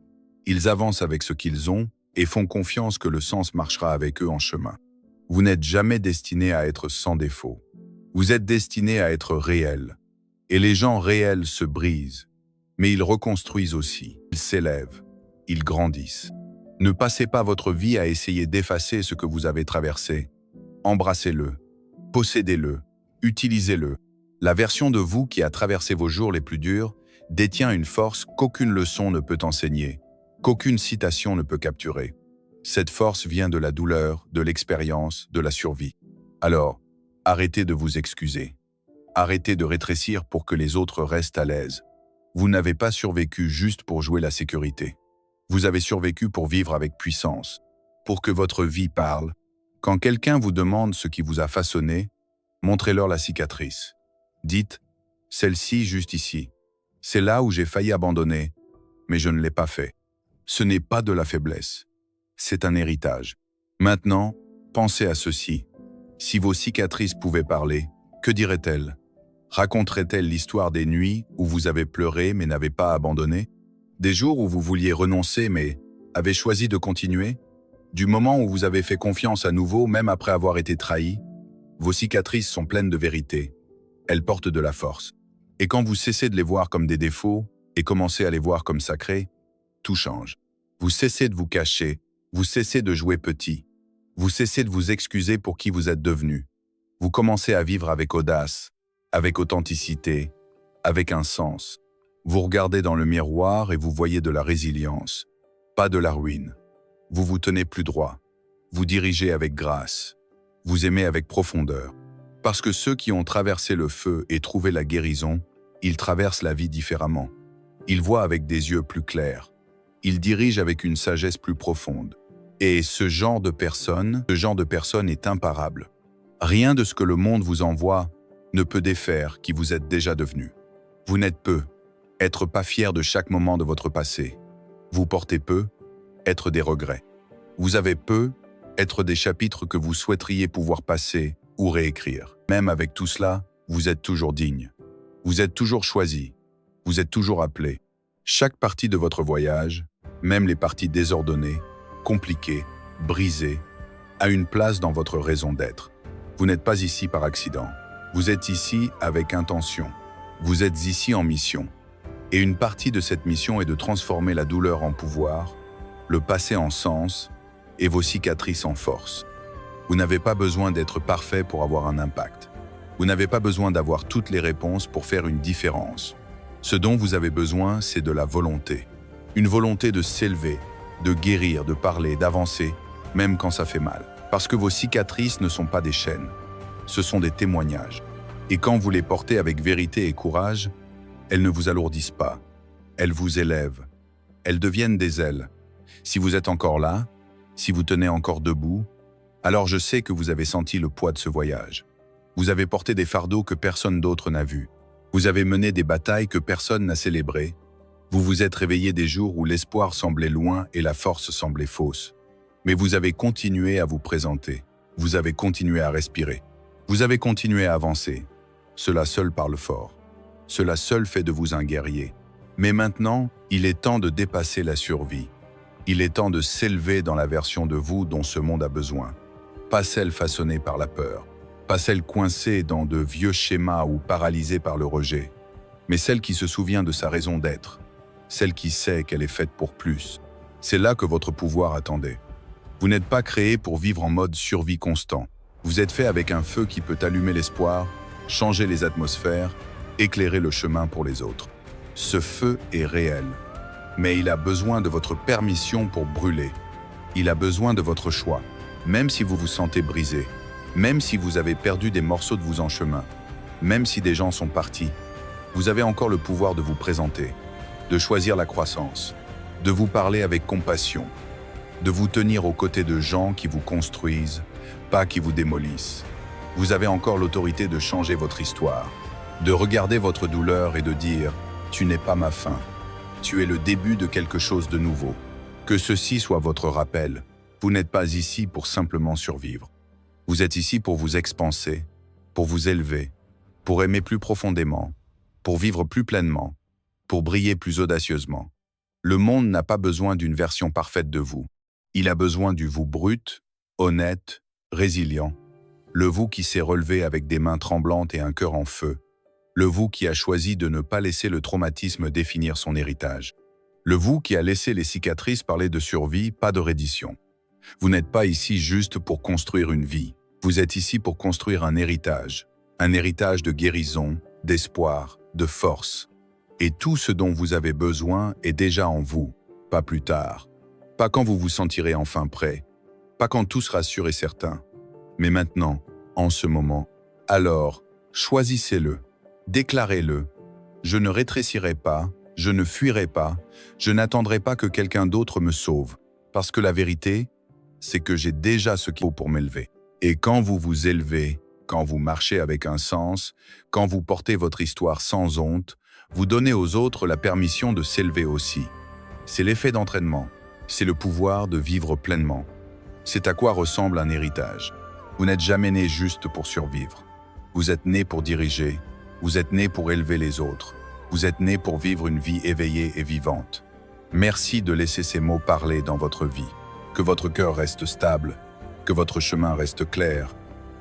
Ils avancent avec ce qu'ils ont et font confiance que le sens marchera avec eux en chemin. Vous n'êtes jamais destiné à être sans défaut. Vous êtes destiné à être réel. Et les gens réels se brisent. Mais ils reconstruisent aussi. Ils s'élèvent. Ils grandissent. Ne passez pas votre vie à essayer d'effacer ce que vous avez traversé. Embrassez-le. Possédez-le. Utilisez-le. La version de vous qui a traversé vos jours les plus durs détient une force qu'aucune leçon ne peut enseigner, qu'aucune citation ne peut capturer. Cette force vient de la douleur, de l'expérience, de la survie. Alors, arrêtez de vous excuser. Arrêtez de rétrécir pour que les autres restent à l'aise. Vous n'avez pas survécu juste pour jouer la sécurité. Vous avez survécu pour vivre avec puissance, pour que votre vie parle. Quand quelqu'un vous demande ce qui vous a façonné, montrez-leur la cicatrice. Dites « Celle-ci juste ici. C'est là où j'ai failli abandonner, mais je ne l'ai pas fait. » Ce n'est pas de la faiblesse. C'est un héritage. Maintenant, pensez à ceci. Si vos cicatrices pouvaient parler, que diraient-elles? Raconteraient-elles l'histoire des nuits où vous avez pleuré mais n'avez pas abandonné? Des jours où vous vouliez renoncer mais avez choisi de continuer? Du moment où vous avez fait confiance à nouveau même après avoir été trahi? Vos cicatrices sont pleines de vérité. Elles portent de la force. Et quand vous cessez de les voir comme des défauts et commencez à les voir comme sacrés, tout change. Vous cessez de vous cacher, vous cessez de jouer petit. Vous cessez de vous excuser pour qui vous êtes devenu. Vous commencez à vivre avec audace, avec authenticité, avec un sens. Vous regardez dans le miroir et vous voyez de la résilience, pas de la ruine. Vous vous tenez plus droit. Vous dirigez avec grâce. Vous aimez avec profondeur. Parce que ceux qui ont traversé le feu et trouvé la guérison, ils traversent la vie différemment. Ils voient avec des yeux plus clairs. Ils dirigent avec une sagesse plus profonde. Et ce genre de personne est imparable. Rien de ce que le monde vous envoie ne peut défaire qui vous êtes déjà devenu. Vous n'êtes peu, être pas fier de chaque moment de votre passé. Vous portez peu, être des regrets. Vous avez peu, être des chapitres que vous souhaiteriez pouvoir passer ou réécrire. Même avec tout cela, vous êtes toujours digne. Vous êtes toujours choisi. Vous êtes toujours appelé. Chaque partie de votre voyage, même les parties désordonnées, compliquées, brisées, a une place dans votre raison d'être. Vous n'êtes pas ici par accident. Vous êtes ici avec intention. Vous êtes ici en mission. Et une partie de cette mission est de transformer la douleur en pouvoir, le passé en sens et vos cicatrices en force. Vous n'avez pas besoin d'être parfait pour avoir un impact. Vous n'avez pas besoin d'avoir toutes les réponses pour faire une différence. Ce dont vous avez besoin, c'est de la volonté. Une volonté de s'élever, de guérir, de parler, d'avancer, même quand ça fait mal. Parce que vos cicatrices ne sont pas des chaînes. Ce sont des témoignages. Et quand vous les portez avec vérité et courage, elles ne vous alourdissent pas. Elles vous élèvent. Elles deviennent des ailes. Si vous êtes encore là, si vous tenez encore debout, alors je sais que vous avez senti le poids de ce voyage. Vous avez porté des fardeaux que personne d'autre n'a vus. Vous avez mené des batailles que personne n'a célébrées. Vous vous êtes réveillé des jours où l'espoir semblait loin et la force semblait fausse. Mais vous avez continué à vous présenter. Vous avez continué à respirer. Vous avez continué à avancer. Cela seul parle fort. Cela seul fait de vous un guerrier. Mais maintenant, il est temps de dépasser la survie. Il est temps de s'élever dans la version de vous dont ce monde a besoin. Pas celle façonnée par la peur. Pas celle coincée dans de vieux schémas ou paralysée par le rejet, mais celle qui se souvient de sa raison d'être, celle qui sait qu'elle est faite pour plus. C'est là que votre pouvoir attendait. Vous n'êtes pas créé pour vivre en mode survie constant. Vous êtes fait avec un feu qui peut allumer l'espoir, changer les atmosphères, éclairer le chemin pour les autres. Ce feu est réel, mais il a besoin de votre permission pour brûler. Il a besoin de votre choix, même si vous vous sentez brisé, même si vous avez perdu des morceaux de vous en chemin, même si des gens sont partis. Vous avez encore le pouvoir de vous présenter, de choisir la croissance, de vous parler avec compassion, de vous tenir aux côtés de gens qui vous construisent, pas qui vous démolissent. Vous avez encore l'autorité de changer votre histoire, de regarder votre douleur et de dire « Tu n'es pas ma fin, tu es le début de quelque chose de nouveau ». Que ceci soit votre rappel, vous n'êtes pas ici pour simplement survivre. Vous êtes ici pour vous expanser, pour vous élever, pour aimer plus profondément, pour vivre plus pleinement, pour briller plus audacieusement. Le monde n'a pas besoin d'une version parfaite de vous. Il a besoin du vous brut, honnête, résilient, le vous qui s'est relevé avec des mains tremblantes et un cœur en feu, le vous qui a choisi de ne pas laisser le traumatisme définir son héritage, le vous qui a laissé les cicatrices parler de survie, pas de reddition. Vous n'êtes pas ici juste pour construire une vie, vous êtes ici pour construire un héritage de guérison, d'espoir, de force. Et tout ce dont vous avez besoin est déjà en vous, pas plus tard. Pas quand vous vous sentirez enfin prêt, pas quand tout sera sûr et certain, mais maintenant, en ce moment. Alors, choisissez-le, déclarez-le. Je ne rétrécirai pas, je ne fuirai pas, je n'attendrai pas que quelqu'un d'autre me sauve, parce que la vérité, c'est que j'ai déjà ce qu'il faut pour m'élever. Et quand vous vous élevez, quand vous marchez avec un sens, quand vous portez votre histoire sans honte, vous donnez aux autres la permission de s'élever aussi. C'est l'effet d'entraînement. C'est le pouvoir de vivre pleinement. C'est à quoi ressemble un héritage. Vous n'êtes jamais né juste pour survivre. Vous êtes né pour diriger, vous êtes né pour élever les autres. Vous êtes né pour vivre une vie éveillée et vivante. Merci de laisser ces mots parler dans votre vie. Que votre cœur reste stable, que votre chemin reste clair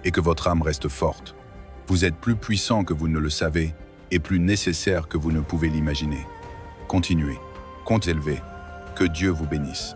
et que votre âme reste forte. Vous êtes plus puissant que vous ne le savez et plus nécessaire que vous ne pouvez l'imaginer. Continuez, comptez élevé. Que Dieu vous bénisse.